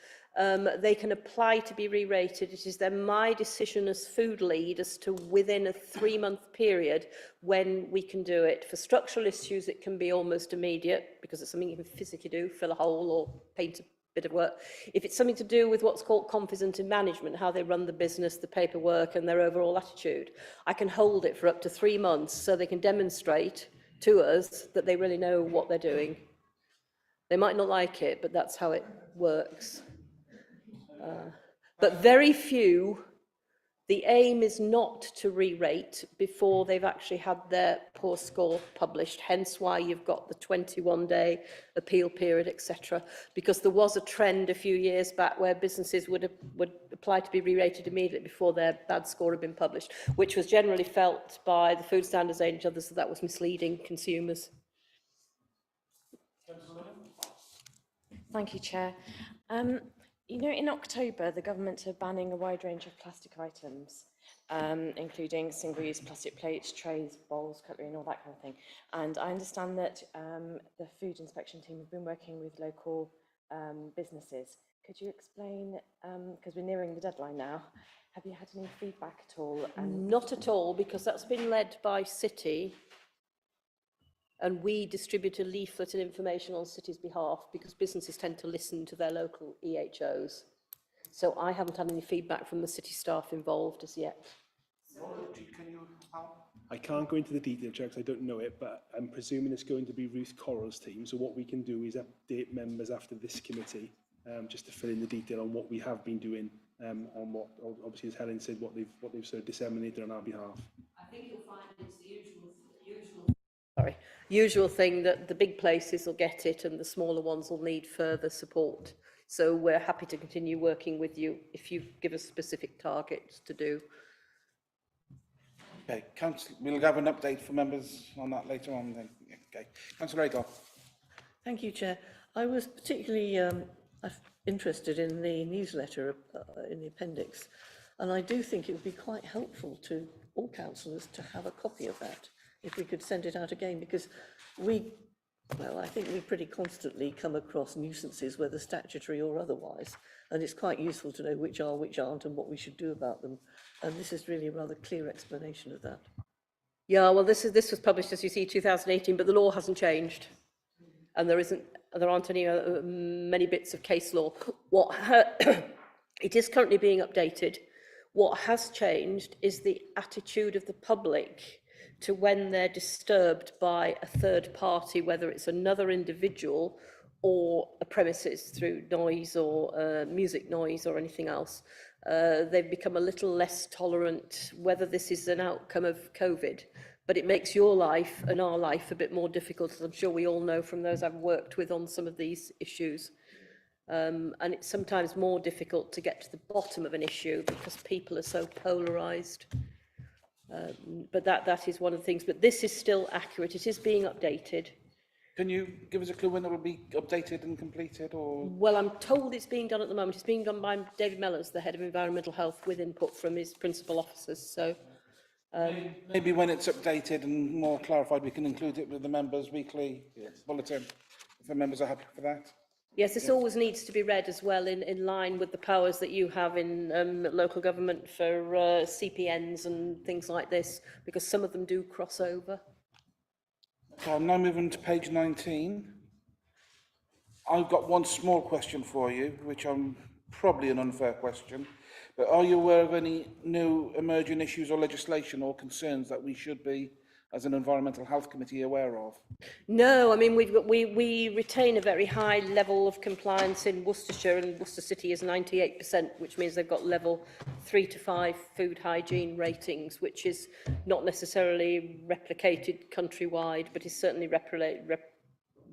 they can apply to be re-rated. It is then my decision as food lead as to within a 3-month period when we can do it. For structural issues, it can be almost immediate because it's something you can physically do, fill a hole or paint a bit of work. If it's something to do with what's called confidence in management, how they run the business, the paperwork and their overall attitude, I can hold it for up to 3 months so they can demonstrate to us that they really know what they're doing. They might not like it, but that's how it works. But very few, the aim is not to re-rate before they've actually had their poor score published, hence why you've got the 21-day appeal period, etc. Because there was a trend a few years back where businesses would apply to be re-rated immediately before their bad score had been published, which was generally felt by the Food Standards Agency and others that was misleading consumers. Thank you, Chair. You know, in October, the government are banning a wide range of plastic items, including single-use plastic plates, trays, bowls, cutlery, and all that kind of thing. And I understand that the food inspection team have been working with local businesses. Could you explain, because we're nearing the deadline now, have you had any feedback at all? Not at all, because that's been led by City. And we distribute a leaflet and information on City's behalf because businesses tend to listen to their local EHOs. So I haven't had any feedback from the City staff involved as yet. I can't go into the detail, Chair, because I don't know it, but I'm presuming it's going to be Ruth Corrall's team. So what we can do is update members after this committee, just to fill in the detail on what we have been doing, on what, obviously, as Helen said, what they've sort of disseminated on our behalf. I think you'll find it's the usual thing that the big places will get it and the smaller ones will need further support. So we're happy to continue working with you if you give us specific targets to do. Okay, we'll have an update for members on that later on then. Okay, Councillor Adol. Thank you, Chair. I was particularly interested in the newsletter in the appendix, and I do think it would be quite helpful to all councillors to have a copy of that, if we could send it out again, because I think we pretty constantly come across nuisances, whether statutory or otherwise, and it's quite useful to know which are, which aren't, and what we should do about them. And this is really a rather clear explanation of that. Yeah, well, this was published, as you see, 2018, but the law hasn't changed, and there aren't any many bits of case law. It is currently being updated. What has changed is the attitude of the public to when they're disturbed by a third party, whether it's another individual or a premises through noise or music noise or anything else. they've become a little less tolerant, whether this is an outcome of COVID. But it makes your life and our life a bit more difficult, as I'm sure we all know from those I've worked with on some of these issues. And it's sometimes more difficult to get to the bottom of an issue because people are so polarised. But that is one of the things. But this is still accurate. It is being updated. Can you give us a clue when it will be updated and completed, or? Well, I'm told it's being done at the moment. It's being done by David Mellors, the Head of Environmental Health, with input from his principal officers. So Maybe when it's updated and more clarified, we can include it with the members' weekly bulletin, if the members are happy for that. yes, this always needs to be read as well in line with the powers that you have in local government for CPNs and things like this, because some of them do cross over. Okay, I'm now moving to page 19. I've got one small question for you, which I'm probably an unfair question, but are you aware of any new emerging issues or legislation or concerns that we should be, as an Environmental Health Committee, aware of? No, I mean, we retain a very high level of compliance in Worcestershire, and Worcester City is 98%, which means they've got level 3 to 5 food hygiene ratings, which is not necessarily replicated countrywide, but is certainly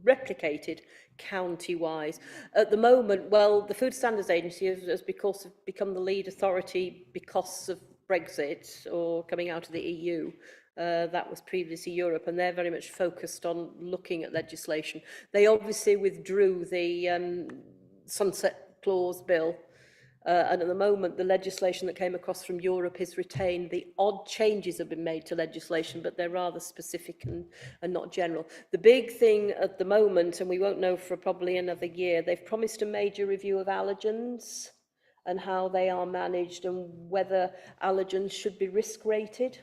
replicated county-wise. At the moment, well, the Food Standards Agency has become the lead authority because of Brexit or coming out of the EU. That was previously Europe, and they're very much focused on looking at legislation. They obviously withdrew the sunset clause bill, and at the moment the legislation that came across from Europe is retained. The odd changes have been made to legislation, but they're rather specific and not general. The big thing at the moment, and we won't know for probably another year, they've promised a major review of allergens and how they are managed and whether allergens should be risk rated,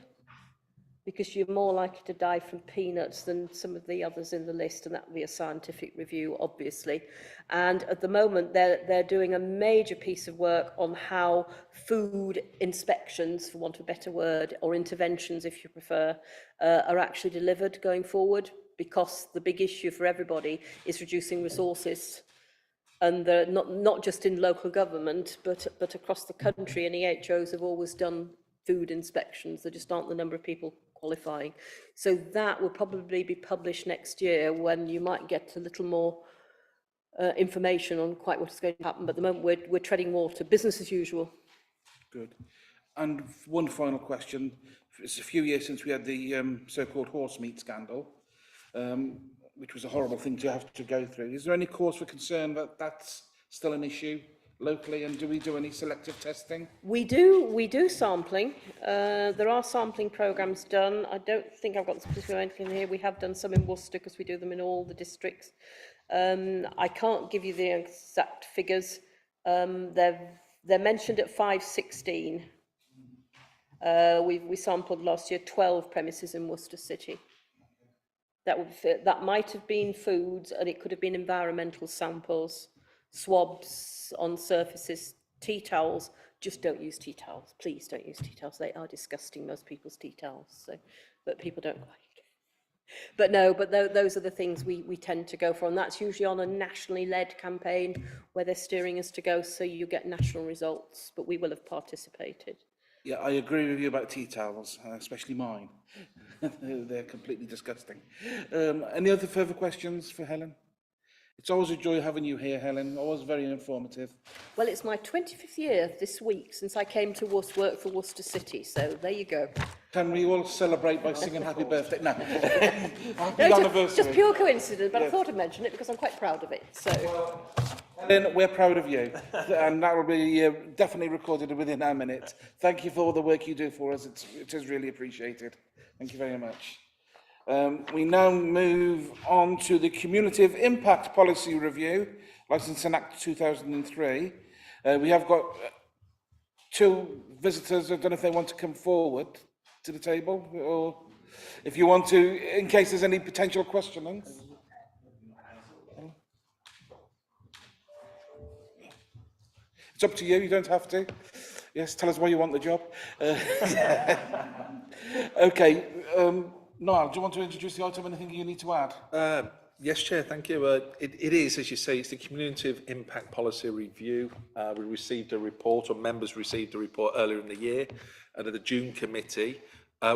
because you're more likely to die from peanuts than some of the others in the list, and that will be a scientific review, obviously. And at the moment, they're doing a major piece of work on how food inspections, for want of a better word, or interventions, if you prefer, are actually delivered going forward, because the big issue for everybody is reducing resources. And not just in local government, but across the country, and EHOs have always done food inspections. There just aren't the number of people qualifying. So that will probably be published next year, when you might get a little more information on quite what is going to happen. But at the moment, we're treading water, business as usual. Good. And one final question. It's a few years since we had the so-called horse meat scandal, which was a horrible thing to have to go through. Is there any cause for concern that that's still an issue locally, and do we do any selective testing? We do sampling. There are sampling programs done. I don't think I've got the specific anything here. We have done some in Worcester because we do them in all the districts. I can't give you the exact figures. They're mentioned at 516. We sampled last year 12 premises in Worcester City. That might have been foods, and it could have been environmental samples, swabs on surfaces, tea towels. Just don't use tea towels. Please don't use tea towels. They are disgusting, most people's tea towels. So, but people don't like it. But no, those are the things we tend to go for, and that's usually on a nationally led campaign where they're steering us to go, so you get national results. But we will have participated. Yeah, I agree with you about tea towels, especially mine. They're completely disgusting. Any other further questions for Helen? It's always a joy having you here, Helen. Always very informative. Well, it's my 25th year this week since I came to work for Worcester City, so there you go. Can we all celebrate by singing happy birthday? No. Happy No, anniversary. just pure coincidence, but Yeah. I thought I'd mention it because I'm quite proud of it. So. Helen, we're proud of you, and that will be definitely recorded within our minute. Thank you for all the work you do for us. It is really appreciated. Thank you very much. We now move on to the Cumulative Impact Policy Review, Licensing Act 2003. We have got two visitors. I don't know if they want to come forward to the table, or if you want to, in case there's any potential questioning. It's up to you, you don't have to. Yes, tell us why you want the job. Okay, Niall, do you want to introduce the item? Anything you need to add? Yes, Chair, thank you. It is, as you say, it's the Cumulative Impact Policy Review. We received a report, or members received a report earlier in the year at the June committee,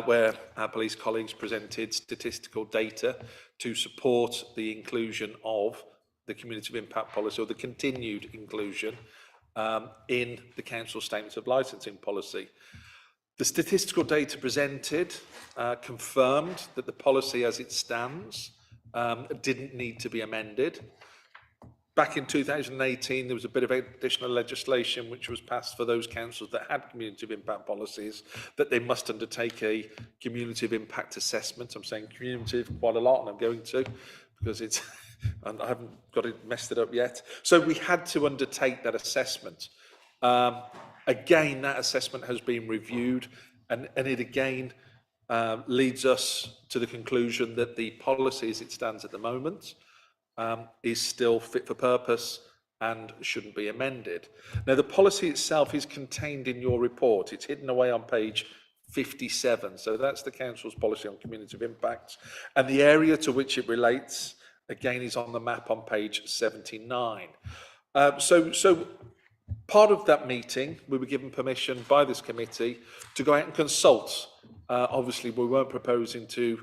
where our police colleagues presented statistical data to support the inclusion of the Cumulative Impact Policy, or the continued inclusion in the Council Statements of Licensing Policy. The statistical data presented confirmed that the policy as it stands didn't need to be amended. Back in 2018, there was a bit of additional legislation which was passed for those councils that had cumulative impact policies, that they must undertake a cumulative impact assessment. I'm saying cumulative quite a lot, and I'm going to, because it's, and I haven't got it messed it up yet. So we had to undertake that assessment. Again, that assessment has been reviewed, and it again leads us to the conclusion that the policy as it stands at the moment is still fit for purpose and shouldn't be amended. Now, the policy itself is contained in your report. It's hidden away on page 57. So that's the Council's policy on cumulative impacts. And the area to which it relates, again, is on the map on page 79. So part of that meeting, we were given permission by this committee to go out and consult. Obviously, we weren't proposing to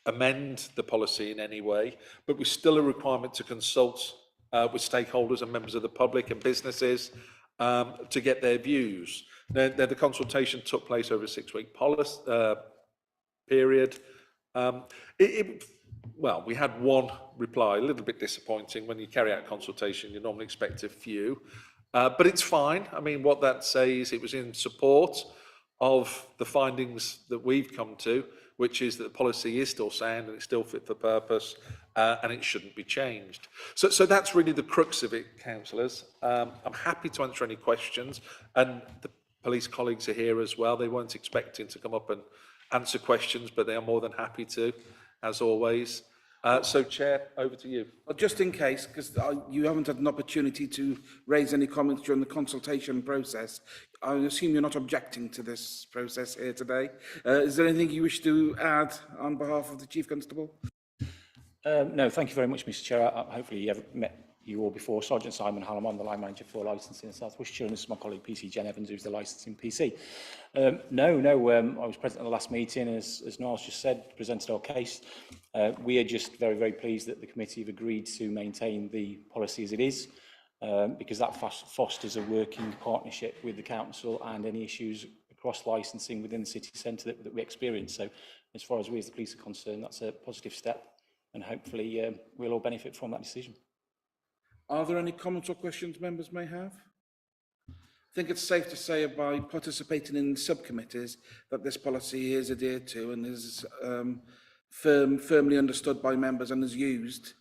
amend the policy in any way, but we're still a requirement to consult with stakeholders and members of the public and businesses to get their views. Now, the consultation took place over a 6-week period. Well, we had one reply, a little bit disappointing. When you carry out a consultation, you normally expect a few. But it's fine. I mean, what that says, it was in support of the findings that we've come to, which is that the policy is still sound and it's still fit for purpose, and it shouldn't be changed. So that's really the crux of it, councillors. I'm happy to answer any questions, and the police colleagues are here as well. They weren't expecting to come up and answer questions, but they are more than happy to, as always. So, Chair, over to you. Well, just in case, because you haven't had an opportunity to raise any comments during the consultation process, I assume you're not objecting to this process here today. Is there anything you wish to add on behalf of the Chief Constable? No, thank you very much, Mr Chair. Hopefully you have met you all before. Sergeant Simon Hallam, I'm the line manager for licensing in South Worcestershire, and this is my colleague PC Jen Evans, who's the licensing PC. I was present at the last meeting, as Niall's just said, presented our case. We are just very, very pleased that the committee have agreed to maintain the policy as it is, because that fosters a working partnership with the council and any issues across licensing within the city centre that we experience. So as far as we as the police are concerned, that's a positive step, and hopefully we'll all benefit from that decision. Are there any comments or questions members may have? I think it's safe to say by participating in subcommittees that this policy is adhered to and is firmly understood by members and is used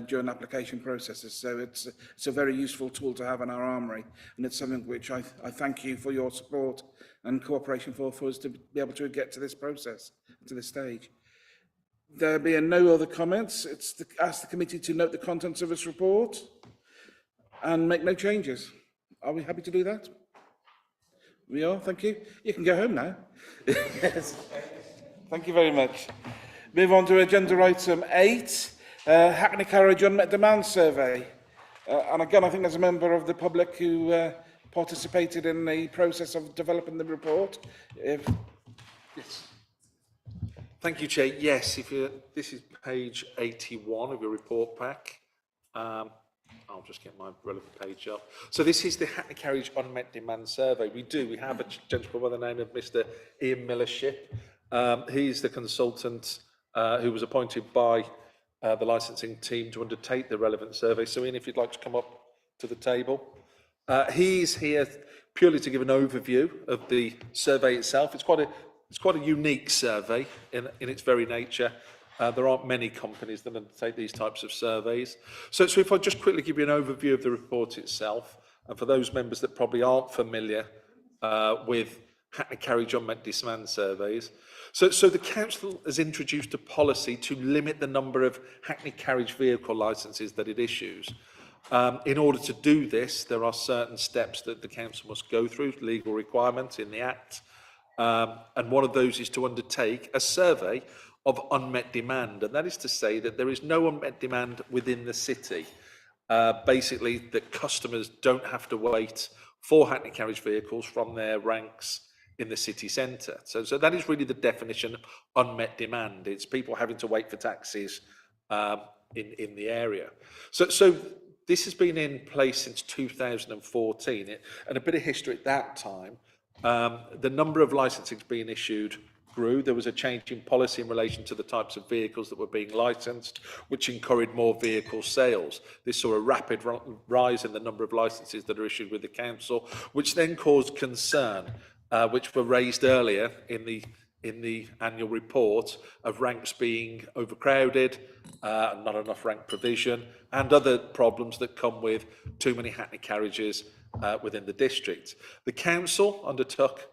during application processes. So it's a very useful tool to have in our armoury, and it's something which I thank you for your support and cooperation for us to be able to get to this process, to this stage. There being no other comments, ask the committee to note the contents of this report and make no changes. Are we happy to do that? We are, thank you. You can go home now. Yes. Thank you very much. Move on to agenda item 8, Hackney Carriage Unmet Demand Survey. And again, I think there's a member of the public who participated in the process of developing the report. Yes. Thank you, Chair. Yes, this is page 81 of your report pack. I'll just get my relevant page up. So this is the Hackney Carriage Unmet Demand Survey. We have a gentleman by the name of Mr. Ian Millership. He's the consultant who was appointed by the licensing team to undertake the relevant survey. So Ian, if you'd like to come up to the table. He's here purely to give an overview of the survey itself. It's quite a unique survey in its very nature. There aren't many companies that undertake these types of surveys. So if I just quickly give you an overview of the report itself, and for those members that probably aren't familiar with Hackney Carriage Unmet Demand Surveys. So the council has introduced a policy to limit the number of Hackney Carriage vehicle licences that it issues. In order to do this, there are certain steps that the council must go through, legal requirements in the Act. And one of those is to undertake a survey of unmet demand. And that is to say that there is no unmet demand within the city. Basically, that customers don't have to wait for Hackney carriage vehicles from their ranks in the city centre. So that is really the definition of unmet demand. It's people having to wait for taxis in the area. So this has been in place since 2014. And a bit of history at that time, the number of licenses being issued grew. There was a change in policy in relation to the types of vehicles that were being licensed, which encouraged more vehicle sales. This saw a rapid rise in the number of licenses that are issued with the council, which then caused concern, which were raised earlier in the annual report, of ranks being overcrowded, not enough rank provision, and other problems that come with too many Hackney carriages within the district. The council undertook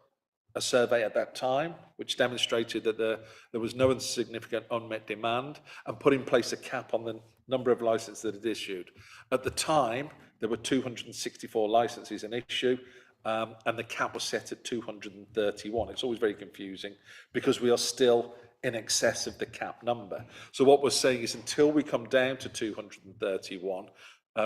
a survey at that time, which demonstrated that there was no significant unmet demand, and put in place a cap on the number of licenses that it issued. At the time, there were 264 licenses in issue, and the cap was set at 231. It's always very confusing because we are still in excess of the cap number. So what we're saying is until we come down to 231,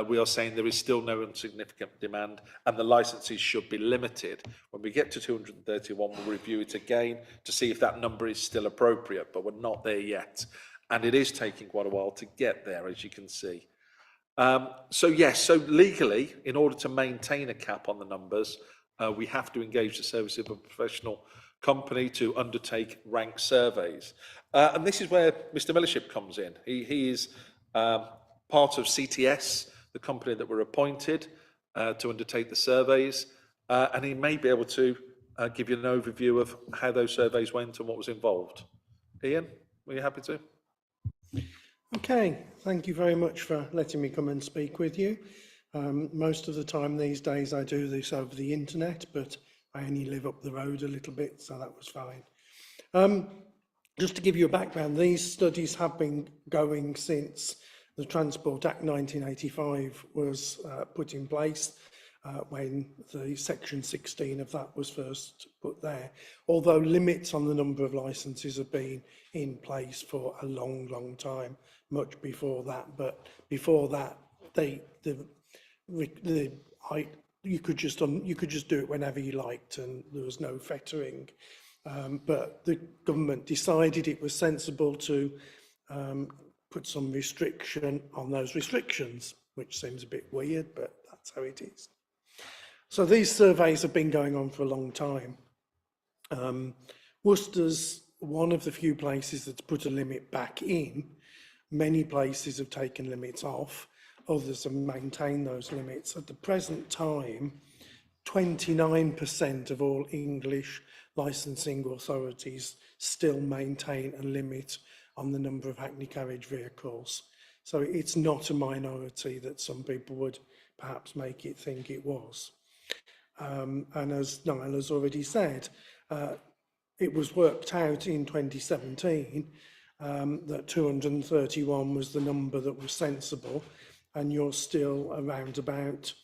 we are saying there is still no insignificant demand and the licenses should be limited. When we get to 231, we'll review it again to see if that number is still appropriate, but we're not there yet. And it is taking quite a while to get there, as you can see. So legally, in order to maintain a cap on the numbers, we have to engage the services of a professional company to undertake rank surveys. And this is where Mr. Millership comes in. He is part of CTS, the company that were appointed to undertake the surveys, and he may be able to give you an overview of how those surveys went and what was involved. Ian, were you happy to? Okay, thank you very much for letting me come and speak with you. Most of the time these days I do this over the internet, but I only live up the road a little bit, so that was fine. Just to give you a background, these studies have been going since the Transport Act 1985 was put in place, when the section 16 of that was first put there, although limits on the number of licenses have been in place for a long time, much before that. But before that, you could just do it whenever you liked, and there was no fettering. But the government decided it was sensible to put some restriction on those restrictions, which seems a bit weird, but that's how it is. So these surveys have been going on for a long time. Worcester's one of the few places that's put a limit back in. Many places have taken limits off, others have maintained those limits. At the present time, 29% of all English licensing authorities still maintain a limit on the number of Hackney carriage vehicles. So it's not a minority that some people would perhaps make it think it was. And as Niall has already said, it was worked out in 2017 that 231 was the number that was sensible, and you're still around about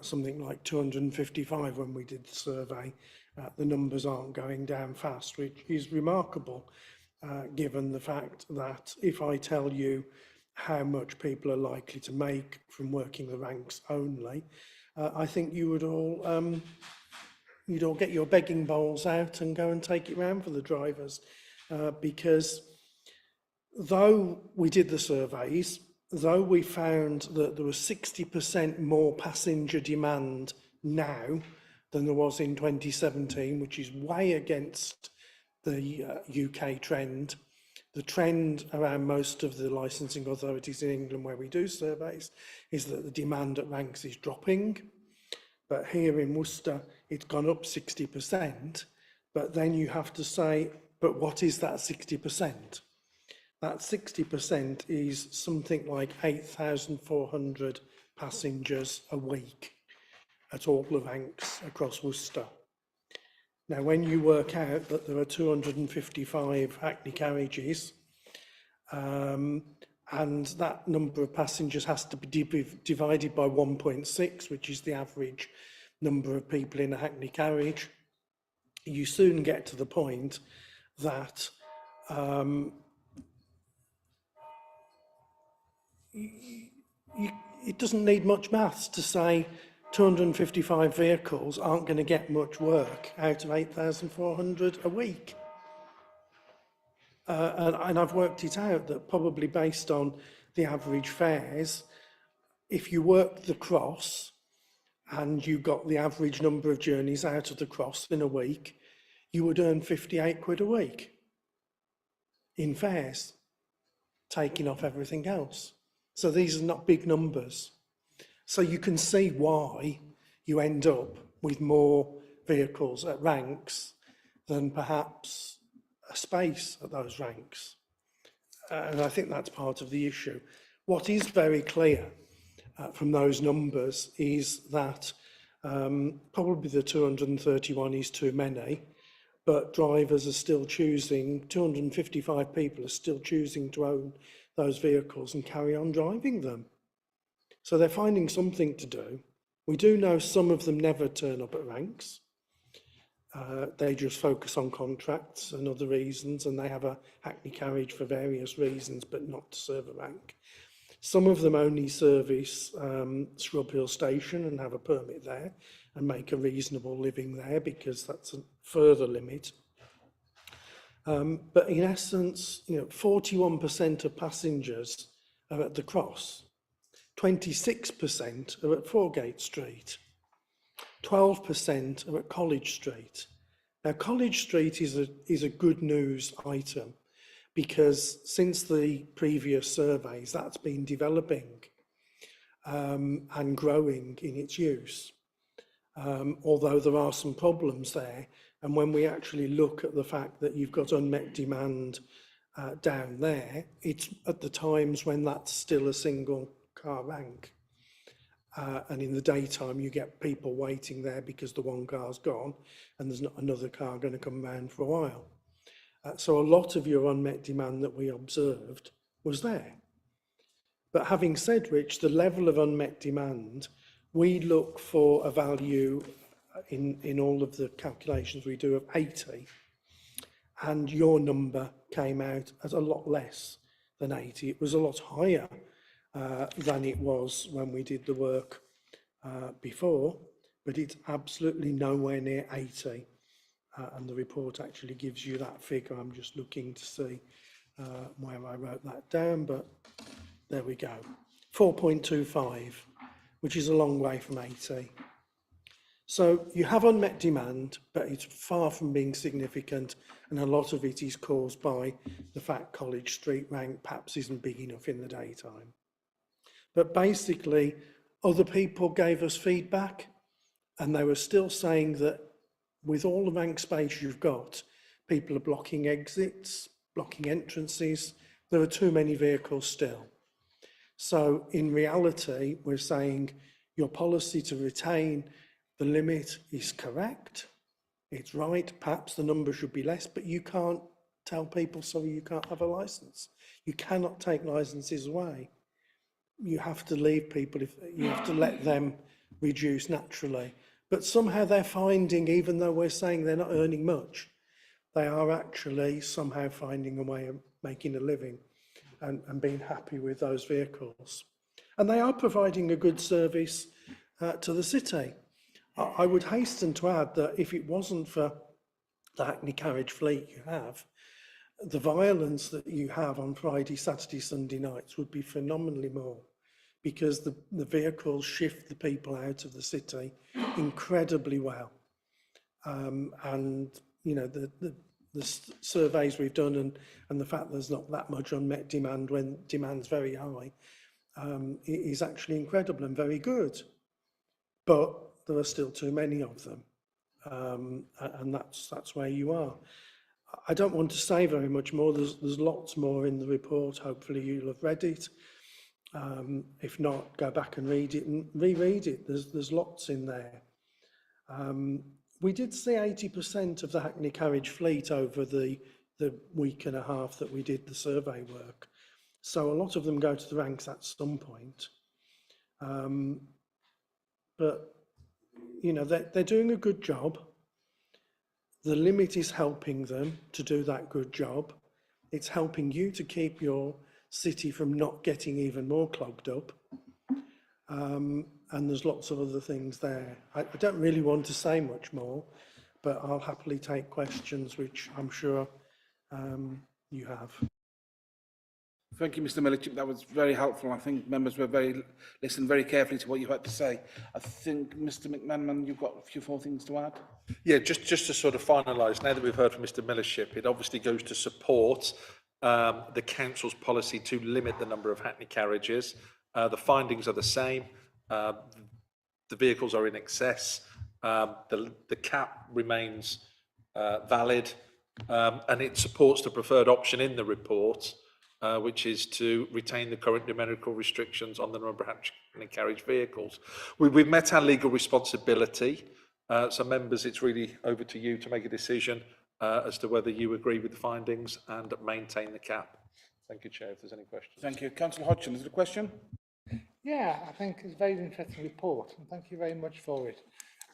something like 255 when we did the survey. The numbers aren't going down fast, which is remarkable, given the fact that if I tell you how much people are likely to make from working the ranks only, I think you would all you'd all get your begging bowls out and go and take it round for the drivers, because though we did the surveys, though we found that there was 60% more passenger demand now than there was in 2017, which is way against the UK trend. The trend around most of the licensing authorities in England where we do surveys is that the demand at ranks is dropping. But here in Worcester, it's gone up 60%. But then you have to say, but what is that 60%? That 60% is something like 8,400 passengers a week at all the ranks across Worcester. Now, when you work out that there are 255 Hackney carriages, and that number of passengers has to be divided by 1.6, which is the average number of people in a Hackney carriage, you soon get to the point that it doesn't need much maths to say 255 vehicles aren't going to get much work out of 8,400 a week. And I've worked it out that probably based on the average fares, if you worked the cross and you got the average number of journeys out of the cross in a week, you would earn 58 quid a week in fares, taking off everything else. So these are not big numbers. So you can see why you end up with more vehicles at ranks than perhaps a space at those ranks. And I think that's part of the issue. What is very clear from those numbers is that probably the 231 is too many, but drivers are still choosing, 255 people are still choosing to own those vehicles and carry on driving them. So they're finding something to do. We do know some of them never turn up at ranks. They just focus on contracts and other reasons, and they have a hackney carriage for various reasons, but not to serve a rank. Some of them only service Scrub Hill Station and have a permit there and make a reasonable living there because that's a further limit. But in essence, 41% of passengers are at the Cross, 26% are at Foregate Street, 12% are at College Street. Now, College Street is a good news item because since the previous surveys, that's been developing and growing in its use. Although there are some problems there, and when we actually look at the fact that you've got unmet demand down there, it's at the times when that's still a single car rank. And in the daytime, you get people waiting there because the one car's gone and there's not another car going to come round for a while. So a lot of your unmet demand that we observed was there. But having said which, the level of unmet demand, we look for a value in all of the calculations we do of 80, and your number came out as a lot less than 80. It was a lot higher than it was when we did the work before, but it's absolutely nowhere near 80. And the report actually gives you that figure. I'm just looking to see where I wrote that down, but there we go. 4.25, which is a long way from 80. So you have unmet demand, but it's far from being significant, and a lot of it is caused by the fact College Street rank perhaps isn't big enough in the daytime. But basically, other people gave us feedback, and they were still saying that with all the rank space you've got, people are blocking exits, blocking entrances. There are too many vehicles still. So in reality, we're saying your policy to retain the limit is correct. It's right. Perhaps the number should be less, but you can't tell people, sorry, you can't have a license. You cannot take licenses away. You have to leave people, you have to let them reduce naturally. But somehow they're finding, even though we're saying they're not earning much, they are actually somehow finding a way of making a living and being happy with those vehicles. And they are providing a good service to the city. I would hasten to add that if it wasn't for the hackney carriage fleet you have, the violence that you have on Friday, Saturday, Sunday nights would be phenomenally more, because the vehicles shift the people out of the city incredibly well. And, the surveys we've done and the fact there's not that much unmet demand when demand's very high is actually incredible and very good. But there are still too many of them. And that's where you are. I don't want to say very much more. There's lots more in the report. Hopefully you'll have read it. If not, go back and read it and reread it. There's lots in there. We did see 80% of the hackney carriage fleet over the week and a half that we did the survey work. So a lot of them go to the ranks at some point. But, they're doing a good job. The limit is helping them to do that good job. It's helping you to keep your city from not getting even more clogged up. And there's lots of other things there. I don't really want to say much more, but I'll happily take questions, which I'm sure you have. Thank you, Mr. Millichip. That was very helpful. I think members were listened very carefully to what you had to say. I think, Mr. McManaman, you've got a few more things to add. Yeah, just to sort of finalise, now that we've heard from Mr Millership, it obviously goes to support the council's policy to limit the number of Hackney carriages. The findings are the same. The vehicles are in excess. The cap remains valid, and it supports the preferred option in the report, which is to retain the current numerical restrictions on the number of Hackney carriage vehicles. We've met our legal responsibility. So members, it's really over to you to make a decision as to whether you agree with the findings and maintain the cap. Thank you, Chair, if there's any questions. Thank you. Councillor Hodgson, is there a question? Yeah, I think it's a very interesting report, and thank you very much for it.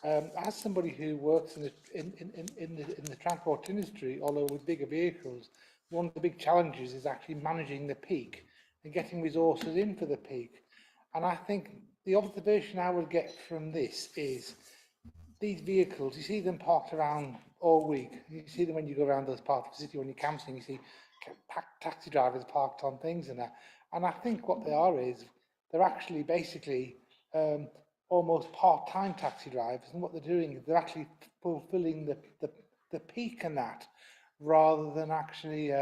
As somebody who works in the transport industry, although with bigger vehicles, one of the big challenges is actually managing the peak and getting resources in for the peak. And I think the observation I would get from this is these vehicles, you see them parked around all week. You see them when you go around those parts of the city, when you're camping, you see taxi drivers parked on things and that. And I think what they are is, they're actually basically almost part-time taxi drivers, and what they're doing is they're actually fulfilling the peak and that, rather than actually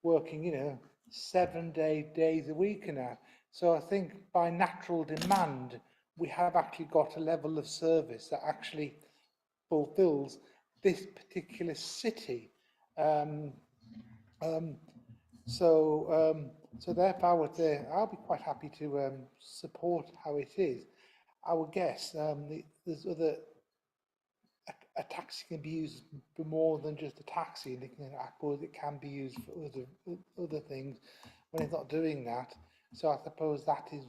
working, 7 days a week and that. So I think by natural demand, we have actually got a level of service that actually fulfills this particular city. So therefore, I would say I'll be quite happy to support how it is. I would guess there's a taxi can be used for more than just a taxi, and I suppose it can be used for other things when it's not doing that. So I suppose that is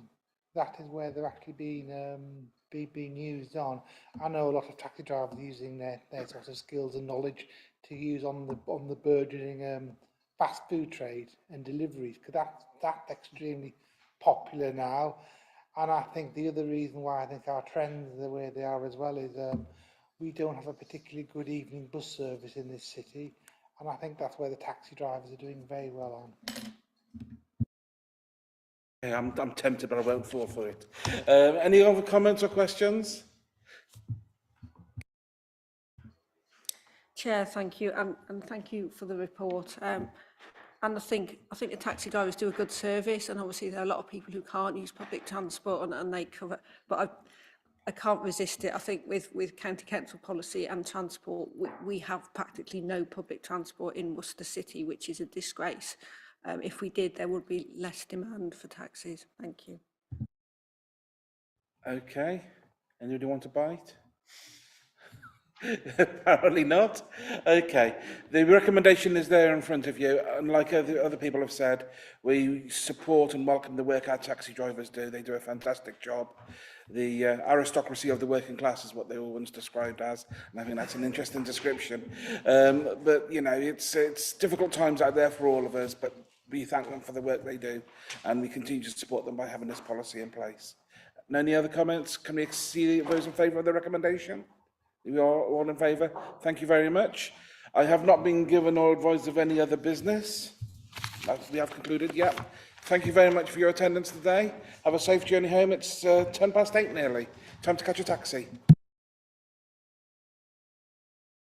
where they're actually being used on. I know a lot of taxi drivers using their sort of skills and knowledge to use on the burgeoning fast food trade and deliveries, because that's extremely popular now. And I think the other reason why I think our trends are the way they are as well is we don't have a particularly good evening bus service in this city, and I think that's where the taxi drivers are doing very well on. Yeah, I'm tempted, but I won't fall for it. Any other comments or questions? Chair, thank you, and thank you for the report. And I think the taxi drivers do a good service, and obviously there are a lot of people who can't use public transport, and they cover. But I can't resist it. I think with county council policy and transport, we have practically no public transport in Worcester City, which is a disgrace. If we did, there would be less demand for taxis. Thank you. Okay. Anybody want to bite? Apparently not. Okay. The recommendation is there in front of you, and like other people have said, we support and welcome the work our taxi drivers do. They do a fantastic job. The aristocracy of the working class is what they were once described as, and I think that's an interesting description. But it's difficult times out there for all of us, but we thank them for the work they do, and we continue to support them by having this policy in place. And any other comments? Can we see those in favour of the recommendation? We are all in favour? Thank you very much. I have not been given or advised of any other business. We have concluded, yeah. Thank you very much for your attendance today. Have a safe journey home. It's 8:10 nearly. Time to catch a taxi.